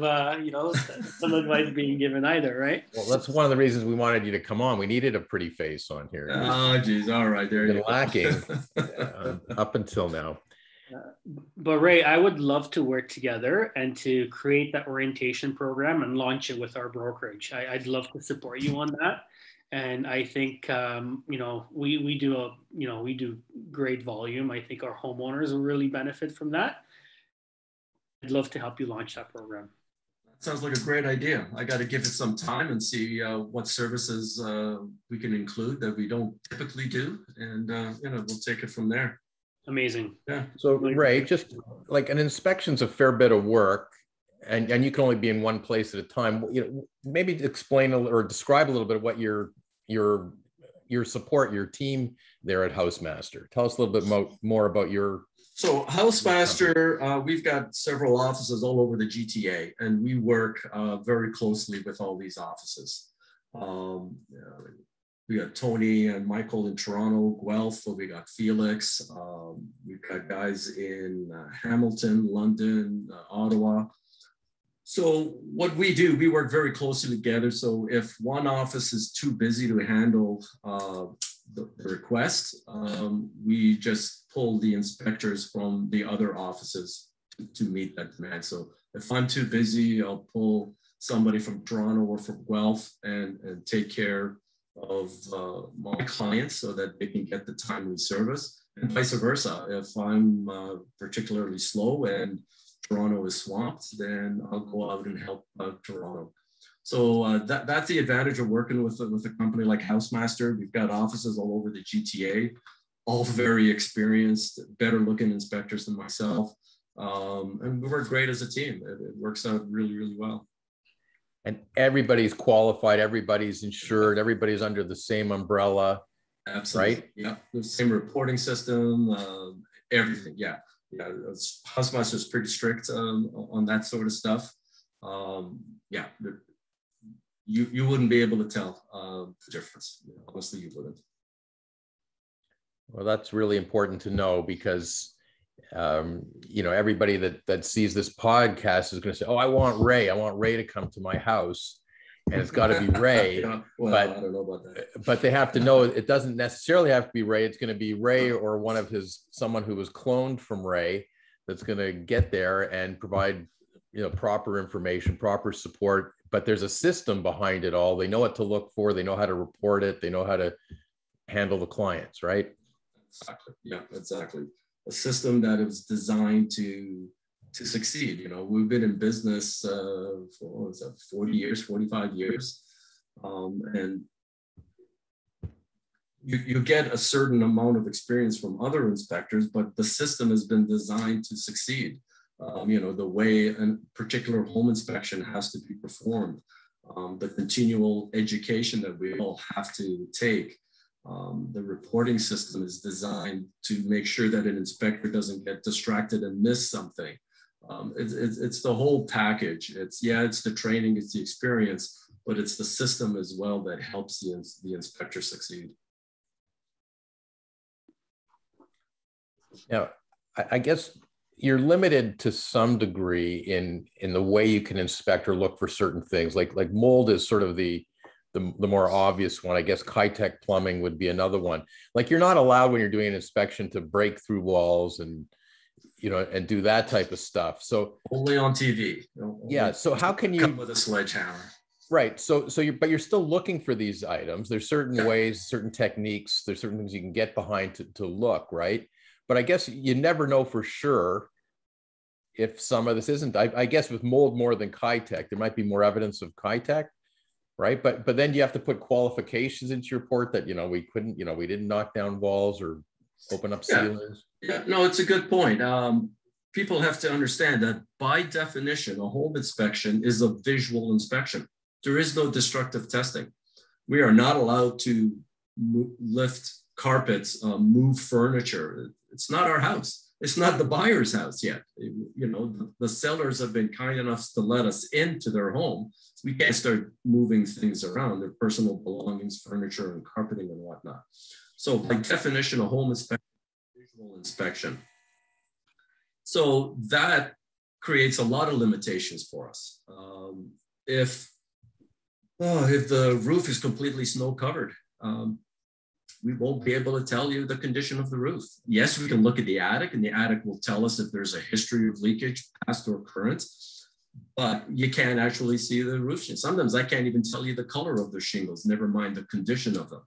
some advice being given either, right? Well, that's one of the reasons we wanted you to come on. We needed a pretty face on here. Oh, geez. All right. There you go. Lacking up until now. But Ray, I would love to work together and to create that orientation program and launch it with our brokerage. I'd love to support you on that. And I think, we do great volume. I think our homeowners will really benefit from that. I'd love to help you launch that program. That sounds like a great idea. I got to give it some time and see what services we can include that we don't typically do. And, we'll take it from there. Amazing. Yeah. So Ray, just like an inspection's a fair bit of work, and you can only be in one place at a time. Maybe explain or describe a little bit what your support, your team there at HouseMaster. Tell us a little bit more about your. So HouseMaster, we've got several offices all over the GTA, and we work very closely with all these offices. We got Tony and Michael in Toronto, Guelph. We got Felix. We've got guys in Hamilton, London, Ottawa. So what we do, we work very closely together. So if one office is too busy to handle the request, we just pull the inspectors from the other offices to meet that demand. So if I'm too busy, I'll pull somebody from Toronto or from Guelph and take care of my clients so that they can get the timely service, and vice versa. If I'm particularly slow and Toronto is swamped, then I'll go out and help Toronto. So that's the advantage of working with a company like HouseMaster. We've got offices all over the GTA, all very experienced, better looking inspectors than myself. And we work great as a team. It works out really, really well. And everybody's qualified, everybody's insured, everybody's under the same umbrella. Absolutely. Right? Yeah. The same reporting system, everything. Yeah. Yeah. HouseMaster is pretty strict on that sort of stuff. Yeah. You wouldn't be able to tell the difference. Honestly, you wouldn't. Well, that's really important to know, because everybody that sees this podcast is going to say, oh, I want Ray to come to my house, and it's got to be Ray. Yeah, well, but I don't know about that. But they have to know it doesn't necessarily have to be Ray. It's going to be Ray or someone who was cloned from Ray that's going to get there and provide proper information, proper support. But there's a system behind it all. They know what to look for. They know how to report it. They know how to handle the clients, right? Exactly. Yeah, exactly. A system that is designed to succeed. We've been in business for 40 years, 45 years. And you get a certain amount of experience from other inspectors, but the system has been designed to succeed. The way a particular home inspection has to be performed, the continual education that we all have to take. The reporting system is designed to make sure that an inspector doesn't get distracted and miss something. It's the whole package. It's the training, it's the experience, but it's the system as well that helps the inspector succeed. Now, I guess you're limited to some degree in the way you can inspect or look for certain things. Like mold is sort of the more obvious one. I guess Kitech plumbing would be another one. Like, you're not allowed when you're doing an inspection to break through walls and do that type of stuff. So only on TV. Yeah. So how can you come with a sledgehammer? Right. So you're still looking for these items. There's certain ways, certain techniques, there's certain things you can get behind to look, right? But I guess you never know for sure if some of this isn't. I guess with mold more than Kitech, there might be more evidence of Kitech, right? But then you have to put qualifications into your report that, we didn't knock down walls or open up ceilings. Yeah, no, it's a good point. people have to understand that by definition, a home inspection is a visual inspection. There is no destructive testing. We are not allowed to lift carpets, move furniture. It's not our house. It's not the buyer's house yet. You know, the sellers have been kind enough to let us into their home. We can't start moving things around, their personal belongings, furniture, and carpeting and whatnot. So by definition, a home inspection is a visual inspection. So that creates a lot of limitations for us. If the roof is completely snow covered, we won't be able to tell you the condition of the roof. Yes, we can look at the attic, and the attic will tell us if there's a history of leakage, past or current, but you can't actually see the roof. Sometimes I can't even tell you the color of the shingles, never mind the condition of them.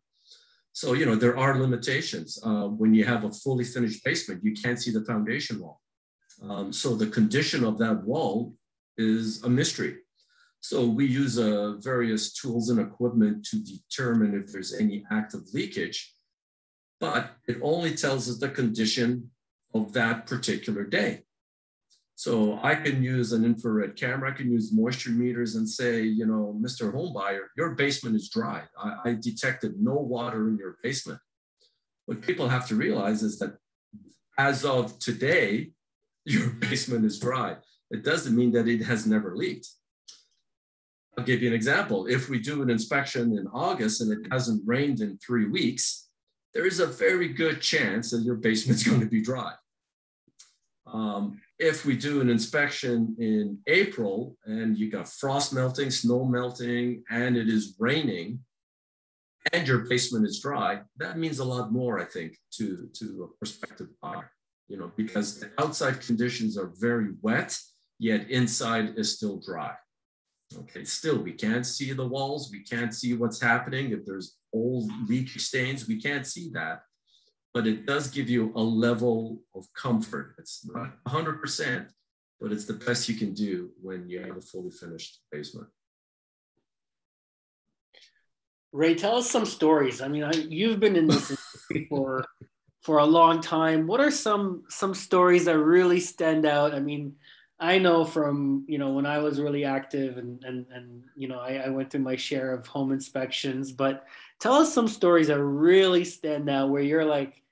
So, you know, there are limitations. When you have a fully finished basement, you can't see the foundation wall. So the condition of that wall is a mystery. So we use various tools and equipment to determine if there's any active leakage, but it only tells us the condition of that particular day. So I can use an infrared camera, I can use moisture meters and say, you know, Mr. Homebuyer, your basement is dry. I detected no water in your basement. What people have to realize is that as of today, your basement is dry. It doesn't mean that it has never leaked. I'll give you an example. If we do an inspection in August and it hasn't rained in 3 weeks, there is a very good chance that your basement's going to be dry. If we do an inspection in April and you got frost melting, snow melting, and it is raining, and your basement is dry, that means a lot more, I think, to a prospective buyer, you know, because the outside conditions are very wet, yet inside is still dry. Okay, still, we can't see the walls. We can't see what's happening. If there's old leaky stains, we can't see that. But it does give you a level of comfort. It's not 100%, but it's the best you can do when you have a fully finished basement. Ray, tell us some stories. I mean, you've been in this industry for a long time. What are some stories that really stand out? I mean, I know from, you know, when I was really active and you know, I went through my share of home inspections, but tell us some stories that really stand out where you're like,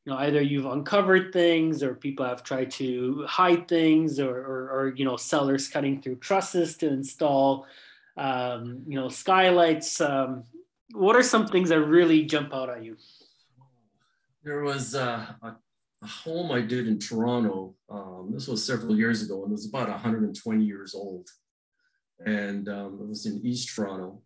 you know, either you've uncovered things or people have tried to hide things or you know, sellers cutting through trusses to install, you know, skylights. What are some things that really jump out at you? There was a home I did in Toronto. This was several years ago, and it was about 120 years old. And it was in East Toronto.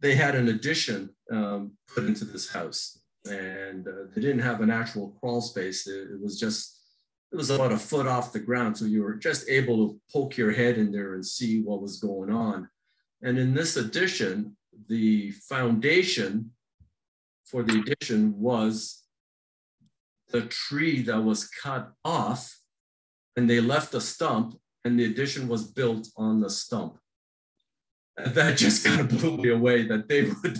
They had an addition put into this house, and they didn't have an actual crawl space. It was about a foot off the ground. So you were just able to poke your head in there and see what was going on. And in this addition, the foundation for the addition was the tree that was cut off, and they left a stump, and the addition was built on the stump. And that just kind of blew me away, that they would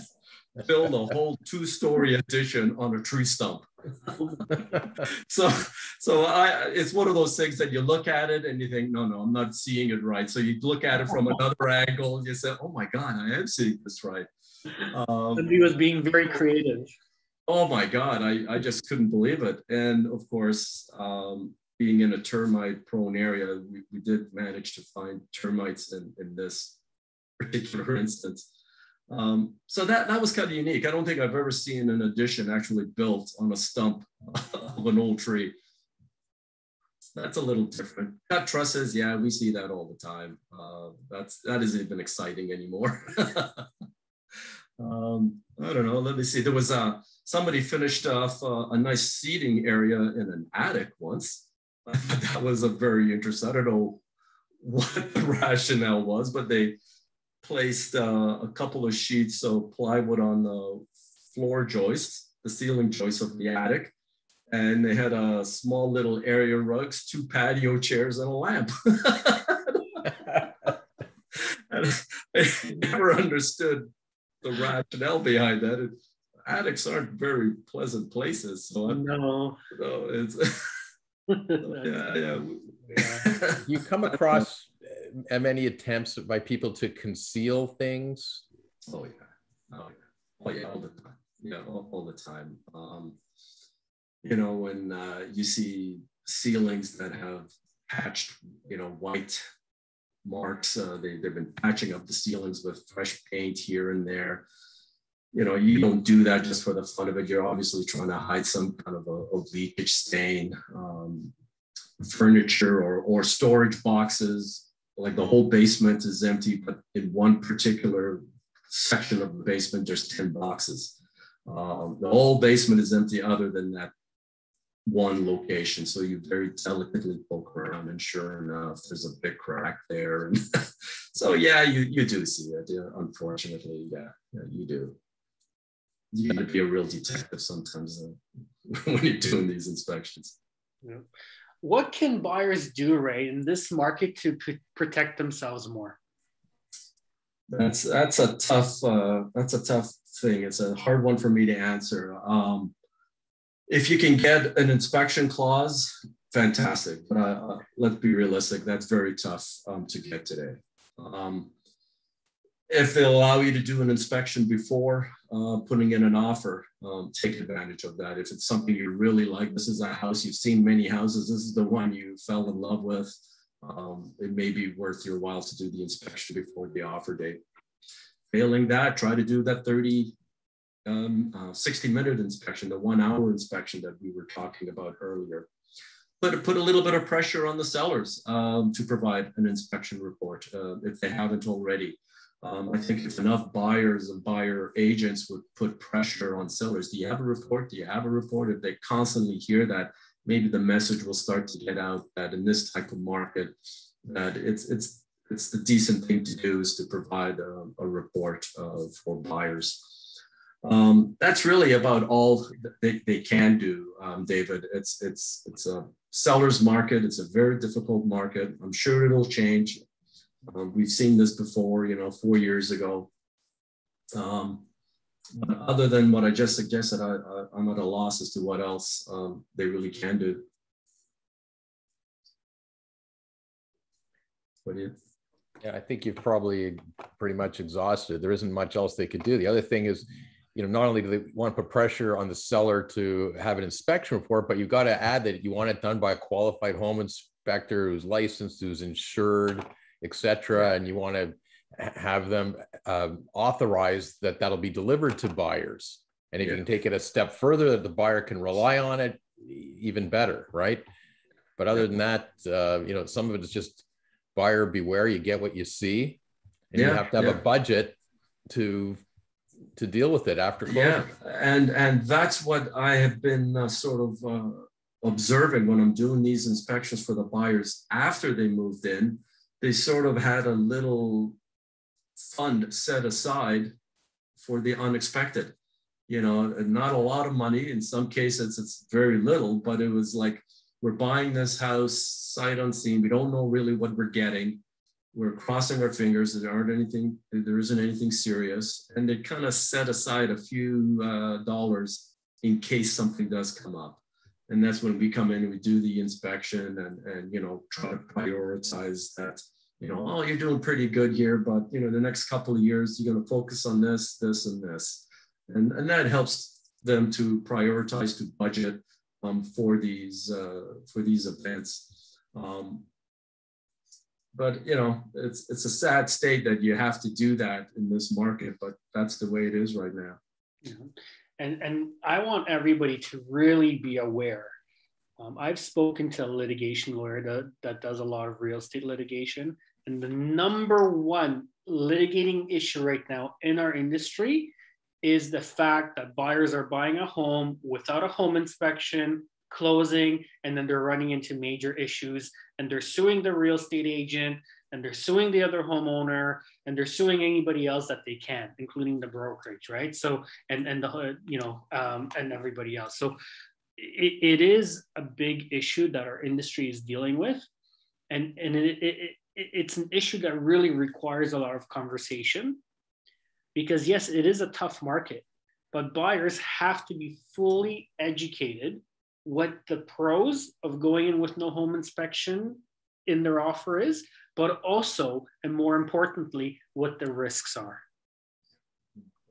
build a whole 2-story addition on a tree stump. So it's one of those things that you look at it and you think, no, I'm not seeing it right. So you look at it from another angle and you say, oh my God, I am seeing this right. Somebody was being very creative. Oh my God, I just couldn't believe it. And of course, being in a termite prone area, we did manage to find termites in this particular instance. So that was kind of unique. I don't think I've ever seen an addition actually built on a stump of an old tree. That's a little different. Cut trusses, yeah, we see that all the time. That isn't even exciting anymore. I don't know, let me see. There was somebody finished off a nice seating area in an attic once. I thought that was a very interesting. I don't know what the rationale was, but they placed a couple of sheets of plywood on the floor joists, the ceiling joists of the attic. And they had a small little area rugs, 2 patio chairs, and a lamp. And I never understood the rationale behind that. attics aren't very pleasant places. So No. it's yeah. You come across many attempts by people to conceal things? Oh yeah, all the time. Yeah, all the time. When you see ceilings that have patched, white marks, they've been patching up the ceilings with fresh paint here and there. You don't do that just for the fun of it. You're obviously trying to hide some kind of a leakage stain. Furniture or storage boxes, like the whole basement is empty, but in one particular section of the basement, there's 10 boxes. The whole basement is empty other than that one location. So you very delicately poke around, and sure enough, there's a big crack there. And so yeah, you do see it. Yeah, unfortunately, yeah, you do. You got to be a real detective sometimes when you're doing these inspections. Yeah. What can buyers do, Ray, in this market to protect themselves more? That's a tough thing. It's a hard one for me to answer. If you can get an inspection clause, fantastic. But let's be realistic. That's very tough to get today. If they'll allow you to do an inspection before putting in an offer, take advantage of that. If it's something you really like, this is a house, you've seen many houses, this is the one you fell in love with, it may be worth your while to do the inspection before the offer date. Failing that, try to do that 60-minute inspection, the 1-hour inspection that we were talking about earlier. But put a little bit of pressure on the sellers to provide an inspection report if they haven't already. I think if enough buyers and buyer agents would put pressure on sellers, do you have a report? Do you have a report? If they constantly hear that, maybe the message will start to get out that in this type of market, that it's the decent thing to do is to provide a report for buyers. That's really about all they can do, David. It's a seller's market. It's a very difficult market. I'm sure it'll change. We've seen this before, 4 years ago. But other than what I just suggested, I'm at a loss as to what else they really can do. What do you? Yeah, I think you've probably pretty much exhausted. There isn't much else they could do. The other thing is, not only do they want to put pressure on the seller to have an inspection report, but you've got to add that you want it done by a qualified home inspector who's licensed, who's insured, etc. And you want to have them authorize that that'll be delivered to buyers. And if you can take it a step further, that the buyer can rely on it, even better, right? But other than that, some of it is just buyer beware. You get what you see, and you have to have a budget to deal with it after closing. Yeah, and that's what I have been observing when I'm doing these inspections for the buyers after they moved in. They sort of had a little fund set aside for the unexpected. Not a lot of money. In some cases, it's very little, but it was like, we're buying this house sight unseen. We don't know really what we're getting. We're crossing our fingers. There isn't anything serious. And they kind of set aside a few dollars in case something does come up. And that's when we come in and we do the inspection and try to prioritize that. You're doing pretty good here, but the next couple of years, you're going to focus on this, this, and this. And that helps them to prioritize, to budget for these events. But it's a sad state that you have to do that in this market, but that's the way it is right now. Yeah. And I want everybody to really be aware. I've spoken to a litigation lawyer that does a lot of real estate litigation, and the number one litigating issue right now in our industry is the fact that buyers are buying a home without a home inspection, closing, and then they're running into major issues, and they're suing the real estate agent, and they're suing the other homeowner, and they're suing anybody else that they can, including the brokerage, right? So, and everybody else. So it is a big issue that our industry is dealing with. And it's an issue that really requires a lot of conversation, because yes, it is a tough market. but buyers have to be fully educated what the pros of going in with no home inspection in their offer is, but also, and more importantly, what the risks are.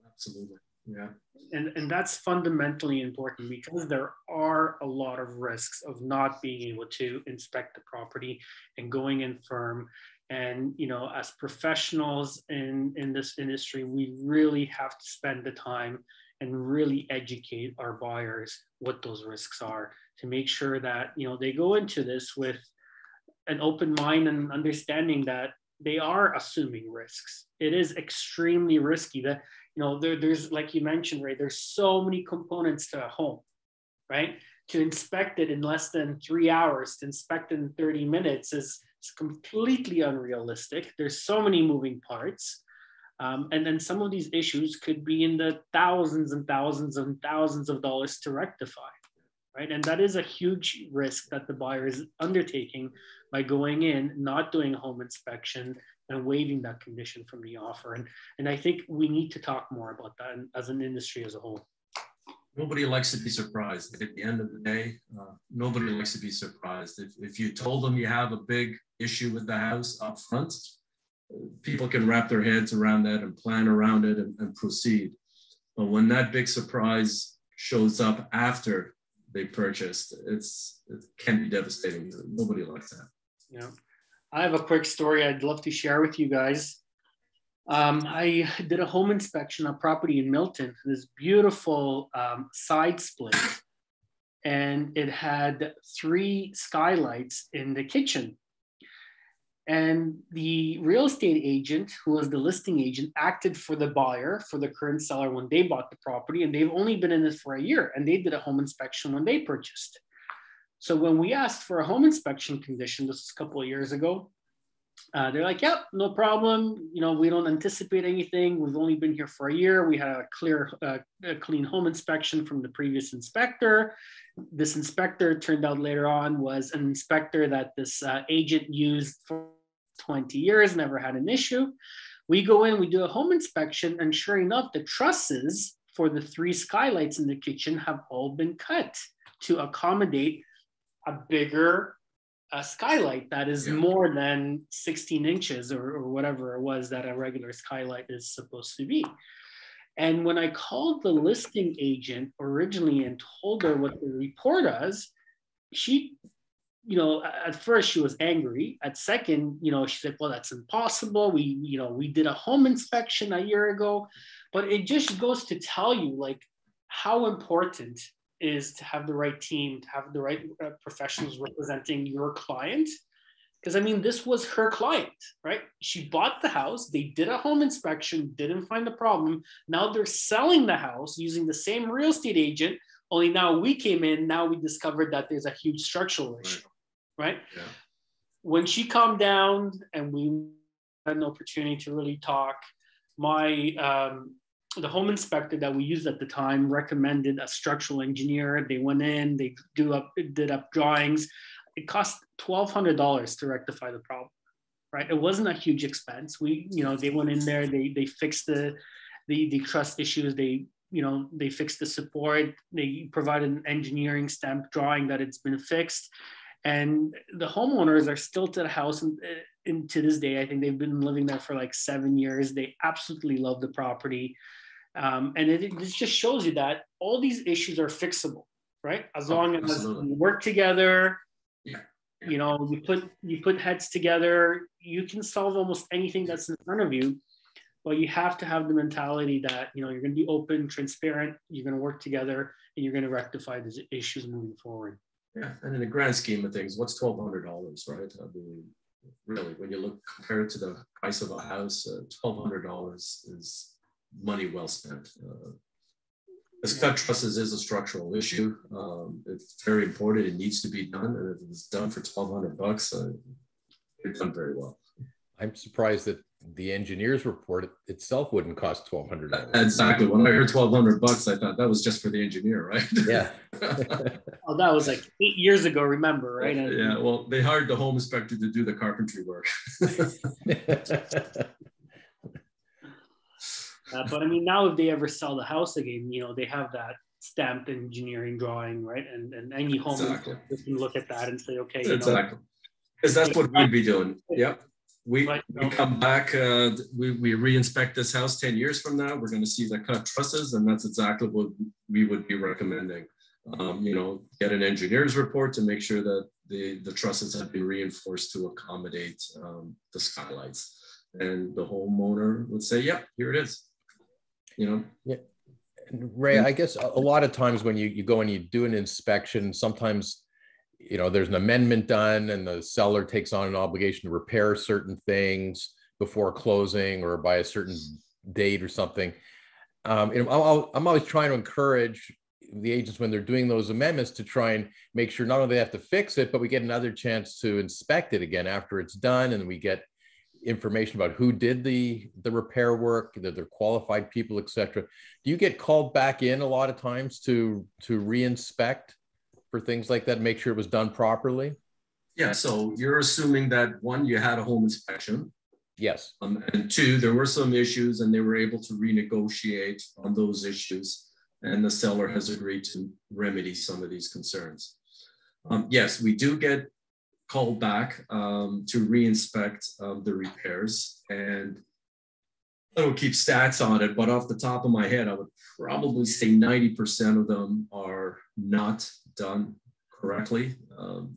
Absolutely. Yeah. And that's fundamentally important, because there are a lot of risks of not being able to inspect the property and going in firm. And, you know, as professionals in this industry, we really have to spend the time and really educate our buyers what those risks are, to make sure that, you know, they go into this with an open mind and understanding that they are assuming risks. It is extremely risky. That, you know, there's, like you mentioned, right, there's so many components to a home, right? To inspect it in less than 3 hours, to inspect it in 30 minutes is completely unrealistic. There's so many moving parts. And then some of these issues could be in the thousands and thousands and thousands of dollars to rectify, right? And that is a huge risk that the buyer is undertaking by going in, not doing a home inspection, and waiving that condition from the offer. And I think we need to talk more about that as an industry as a whole. Nobody likes to be surprised. At the end of the day, nobody likes to be surprised. If you told them you have a big issue with the house up front, people can wrap their heads around that and plan around it and proceed. But when that big surprise shows up after they purchased, it can be devastating. Nobody likes that. Yeah. I have a quick story I'd love to share with you guys. I did a home inspection on property in Milton, this beautiful side split, and it had 3 skylights in the kitchen. And the real estate agent, who was the listing agent, acted for the buyer, for the current seller when they bought the property, and they've only been in this for a year, and they did a home inspection when they purchased. So when we asked for a home inspection condition, this was a couple of years ago, they're like, yep, no problem. You know, we don't anticipate anything. We've only been here for a year. We had a clean home inspection from the previous inspector. This inspector turned out later on was an inspector that this agent used for 20 years, never had an issue. We go in, we do a home inspection, and sure enough, the trusses for the 3 skylights in the kitchen have all been cut to accommodate a bigger skylight that is more than 16 inches or whatever it was that a regular skylight is supposed to be. And when I called the listing agent originally and told her what the report is, she, you know, at first she was angry. At second, you know, she said, well, that's impossible. We did a home inspection a year ago. But it just goes to tell you, like, how important is to have the right team, to have the right professionals representing your client. Because I mean, this was her client, right? She bought the house, they did a home inspection, didn't find the problem. Now they're selling the house using the same real estate agent, only now we came in, now we discovered that there's a huge structural issue, right? Yeah. When she calmed down and we had an opportunity to really talk, the home inspector that we used at the time recommended a structural engineer. They went in, they did up drawings. It cost $1,200 to rectify the problem, right? It wasn't a huge expense. They went in there, they fixed the trust issues. They fixed the support. They provided an engineering stamp drawing that it's been fixed. And the homeowners are still to the house and to this day. I think they've been living there for like 7 years. They absolutely love the property. And it just shows you that all these issues are fixable, right? As long as you work together, you put heads together, you can solve almost anything that's in front of you. But you have to have the mentality that, you're going to be open, transparent, you're going to work together, and you're going to rectify these issues moving forward. Yeah, and in the grand scheme of things, what's $1,200, right? I mean, really, when you look compared to the price of a house, $1,200 is money well spent. This cut trusses is a structural issue. It's very important. It needs to be done, and if it's done for $1,200, it's done very well. I'm surprised that the engineer's report itself wouldn't cost $1,200. Exactly. When I heard $1,200, I thought that was just for the engineer, right? Yeah. Oh, that was like 8 years ago. Remember, right? Yeah. Well, they hired the home inspector to do the carpentry work. But I mean, now if they ever sell the house again, they have that stamped engineering drawing, right? And any home Exactly. can look at that and say, okay, exactly, because that's what we'd be doing. Yep. We Right. come back, we re-inspect this house 10 years from now, we're going to see the cut trusses, and that's exactly what we would be recommending. Get an engineer's report to make sure that the trusses have been reinforced to accommodate the skylights. And the homeowner would say, yep, here it is. Yeah. And Ray, I guess a lot of times when you go and you do an inspection, sometimes there's an amendment done and the seller takes on an obligation to repair certain things before closing or by a certain date or something. I'm always trying to encourage the agents when they're doing those amendments to try and make sure not only they have to fix it, but we get another chance to inspect it again after it's done, and we get information about who did the repair work, that they're qualified people, etc. Do you get called back in a lot of times to re-inspect for things like that, make sure it was done properly? Yeah, so you're assuming that one, you had a home inspection. Yes. And two, there were some issues and they were able to renegotiate on those issues, and the seller has agreed to remedy some of these concerns. Yes, we do get called back to re-inspect the repairs, and I don't keep stats on it, but off the top of my head, I would probably say 90% of them are not done correctly,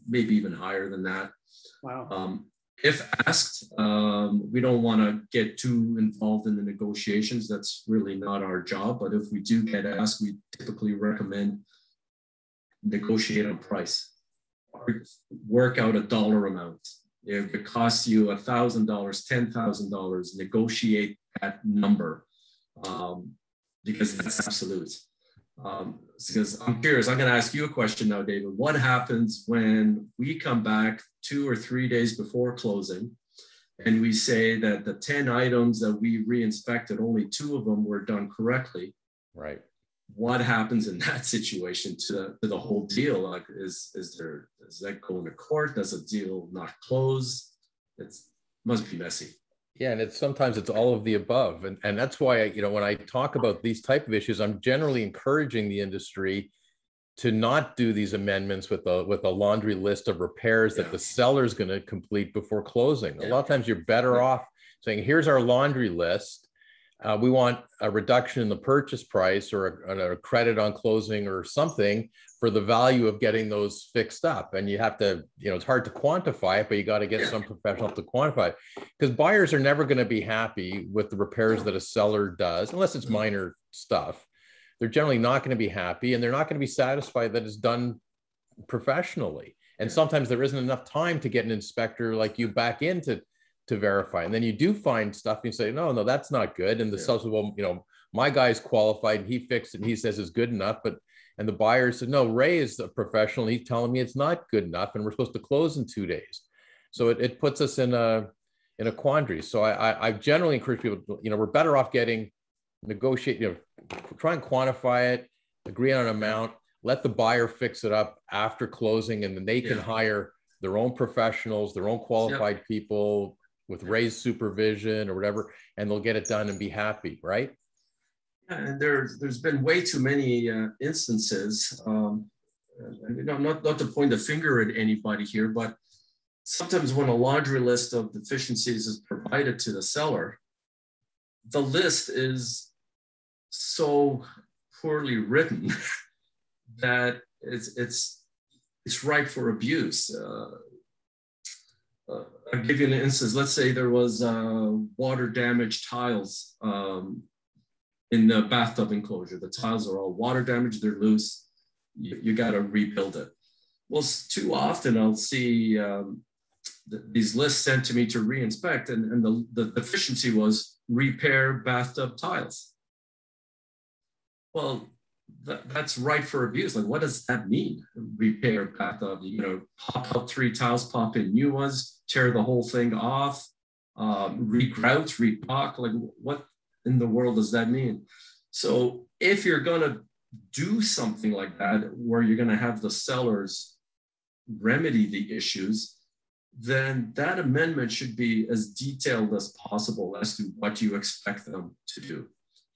maybe even higher than that. Wow. If asked, we don't want to get too involved in the negotiations. That's really not our job. But if we do get asked, we typically recommend negotiate on price. Work out a dollar amount. If it costs you $1,000, $10,000, negotiate that number, because that's absolute. Because I'm curious, I'm going to ask you a question now, David. What happens when we come back 2 or 3 days before closing and we say that the 10 items that we re-inspected, only 2 of them were done correctly? Right. What happens in that situation to the whole deal? Like, does that go into court? Does a deal not close? It must be messy. Yeah, and sometimes it's all of the above, and that's why when I talk about these type of issues, I'm generally encouraging the industry to not do these amendments with a laundry list of repairs that the seller's going to complete before closing. A lot of times you're better off saying, here's our laundry list. We want a reduction in the purchase price or a credit on closing or something for the value of getting those fixed up. And you have to, it's hard to quantify it, but you got to get some professional to quantify it, because buyers are never going to be happy with the repairs that a seller does, unless it's minor stuff. They're generally not going to be happy, and they're not going to be satisfied that it's done professionally. And sometimes there isn't enough time to get an inspector like you back in to verify. And then you do find stuff and you say, no, that's not good. And the seller says, well, my guy's qualified and he fixed it and he says it's good enough. And the buyer said, no, Ray is a professional. And he's telling me it's not good enough and we're supposed to close in 2 days. So it puts us in a quandary. So I generally encourage people, we're better off negotiate, try and quantify it, agree on an amount, let the buyer fix it up after closing, and then they can hire their own professionals, their own qualified people with raised supervision or whatever, and they'll get it done and be happy, right? Yeah, and there's been way too many instances, not to point the finger at anybody here, but sometimes when a laundry list of deficiencies is provided to the seller, the list is so poorly written that it's ripe for abuse. I'll give you an instance. Let's say there was water damaged tiles in the bathtub enclosure. The tiles are all water damaged, they're loose. You got to rebuild it. Well, too often I'll see these lists sent to me to re-inspect, and the deficiency was repair bathtub tiles. Well, that's right for abuse. Like, what does that mean? Repair bathtub, pop out 3 tiles, pop in new ones, tear the whole thing off, regrout, repock. Like, what in the world does that mean? So if you're going to do something like that, where you're going to have the sellers remedy the issues, then that amendment should be as detailed as possible as to what you expect them to do.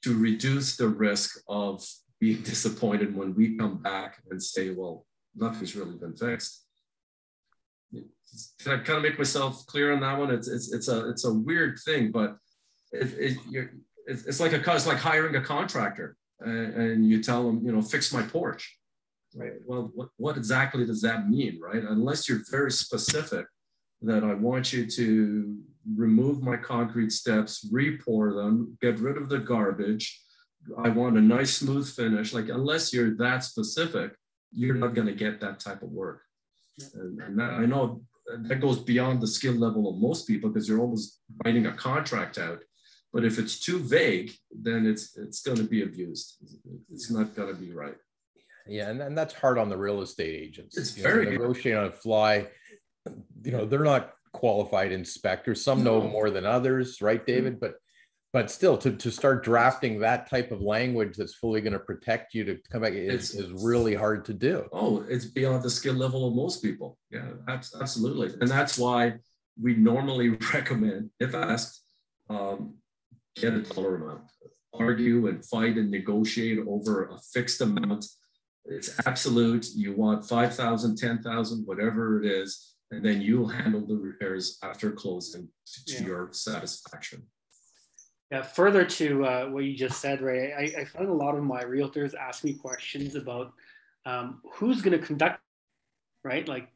to reduce the risk of being disappointed when we come back and say, well, nothing's really been fixed. Can I kind of make myself clear on that one? It's a weird thing, but it's like hiring a contractor and you tell them, you know, fix my porch, right? Well, what exactly does that mean, right? Unless you're very specific that I want you to remove my concrete steps, re-pour them, get rid of the garbage. I want a nice smooth finish. Like, unless you're that specific, you're not going to get that type of work. And that, I know that goes beyond the skill level of most people, because you're almost writing a contract out. But if it's too vague, then it's going to be abused. It's not going to be right. Yeah, and that's hard on the real estate agents. It's very negotiating on the fly. You know, they're not qualified inspectors. Some know more than others, right, David? But still, to start drafting that type of language that's fully going to protect you to come back is really hard to do. Oh, it's beyond the skill level of most people. Yeah, absolutely. And that's why we normally recommend, if asked, get a dollar amount. Argue and fight and negotiate over a fixed amount. It's absolute. You want 5,000, 10,000, whatever it is, and then you'll handle the repairs after closing to your satisfaction. Yeah, further to what you just said, Ray, I find a lot of my realtors ask me questions about who's going to conduct, right? Like,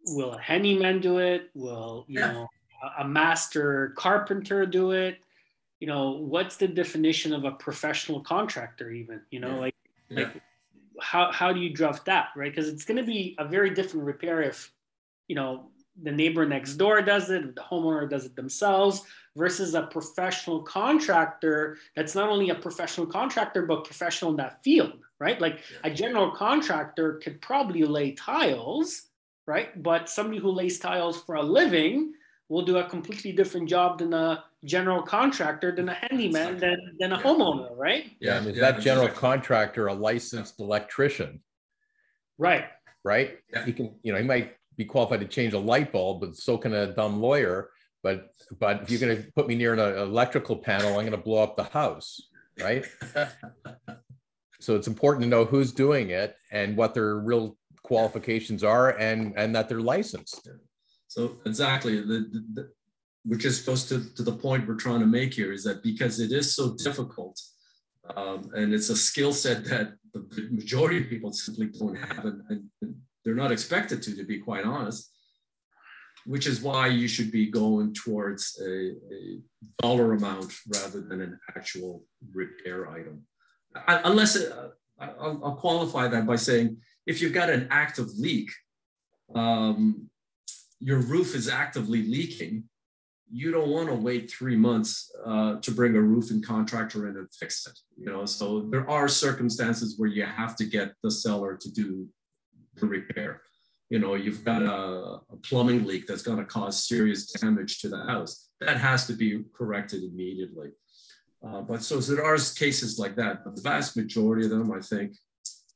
will a handyman do it? Will, you know, a master carpenter do it? You know, what's the definition of a professional contractor even? You know, like how do you draft that, right? Because it's going to be a very different repair if, you know, the neighbor next door does it, the homeowner does it themselves, versus a professional contractor that's not only a professional contractor, but professional in that field, right? Like a general contractor could probably lay tiles, right? But somebody who lays tiles for a living will do a completely different job than a general contractor, than a handyman, than a homeowner, right? Yeah, and is that general contractor a licensed electrician? Right. Right? Yeah. He can, you know, he might be qualified to change a light bulb, but so can a dumb lawyer. But if you're going to put me near an electrical panel, I'm going to blow up the house, right? So it's important to know who's doing it and what their real qualifications are, and that they're licensed. So exactly, which just goes to the point we're trying to make here, is that because it is so difficult, and it's a skill set that the majority of people simply don't have, and they're not expected to be quite honest, which is why you should be going towards a dollar amount rather than an actual repair item. Unless I'll qualify that by saying, if you've got an active leak, your roof is actively leaking, you don't want to wait 3 months to bring a roofing contractor in and fix it. You know, so there are circumstances where you have to get the seller to do the repair. You know, you've got a plumbing leak that's going to cause serious damage to the house. That has to be corrected immediately. But so there are cases like that. But the vast majority of them, I think,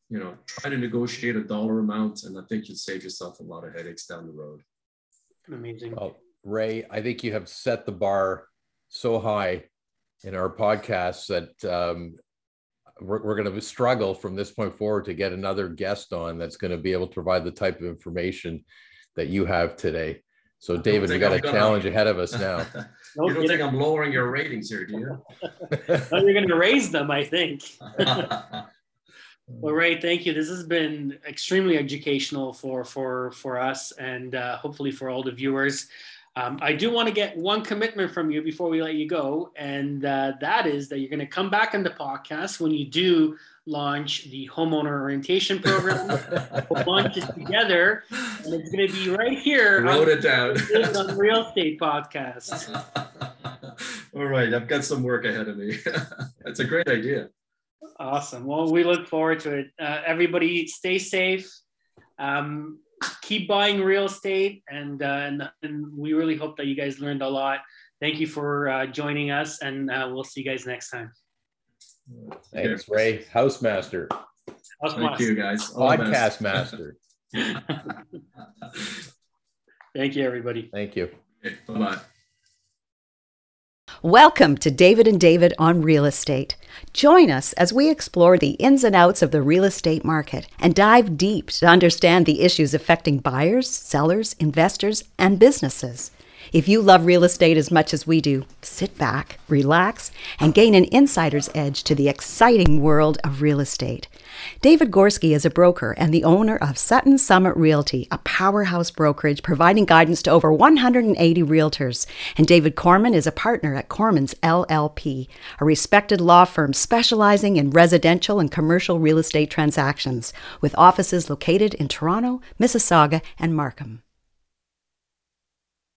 you know, try to negotiate a dollar amount, and I think you'll save yourself a lot of headaches down the road. Amazing. Well, Ray, I think you have set the bar so high in our podcast that we're going to struggle from this point forward to get another guest on that's going to be able to provide the type of information that you have today. So, David, we got a challenge ahead of us now. You don't think I'm lowering your ratings here, do you? No, you're going to raise them, I think. Well, Ray, thank you. This has been extremely educational for us, and hopefully for all the viewers. I do want to get one commitment from you before we let you go, and that is that you're going to come back on the podcast when you do launch the homeowner orientation program. We'll launch it together, and it's going to be right here. Wrote it down. On the Real Estate Podcast. All right, I've got some work ahead of me. That's a great idea. Awesome. Well, we look forward to it. Everybody, stay safe. Keep buying real estate, and we really hope that you guys learned a lot. Thank you for joining us, and we'll see you guys next time. Thanks, Ray. Housemaster. Thank you, guys. Podcast master. Thank you, everybody. Thank you. Okay, bye-bye. Welcome to David and David on Real Estate. Join us as we explore the ins and outs of the real estate market and dive deep to understand the issues affecting buyers, sellers, investors, and businesses. If you love real estate as much as we do, sit back, relax, and gain an insider's edge to the exciting world of real estate. David Gorski is a broker and the owner of Sutton Summit Realty, a powerhouse brokerage providing guidance to over 180 realtors. And David Korman is a partner at Kormans LLP, a respected law firm specializing in residential and commercial real estate transactions, with offices located in Toronto, Mississauga, and Markham.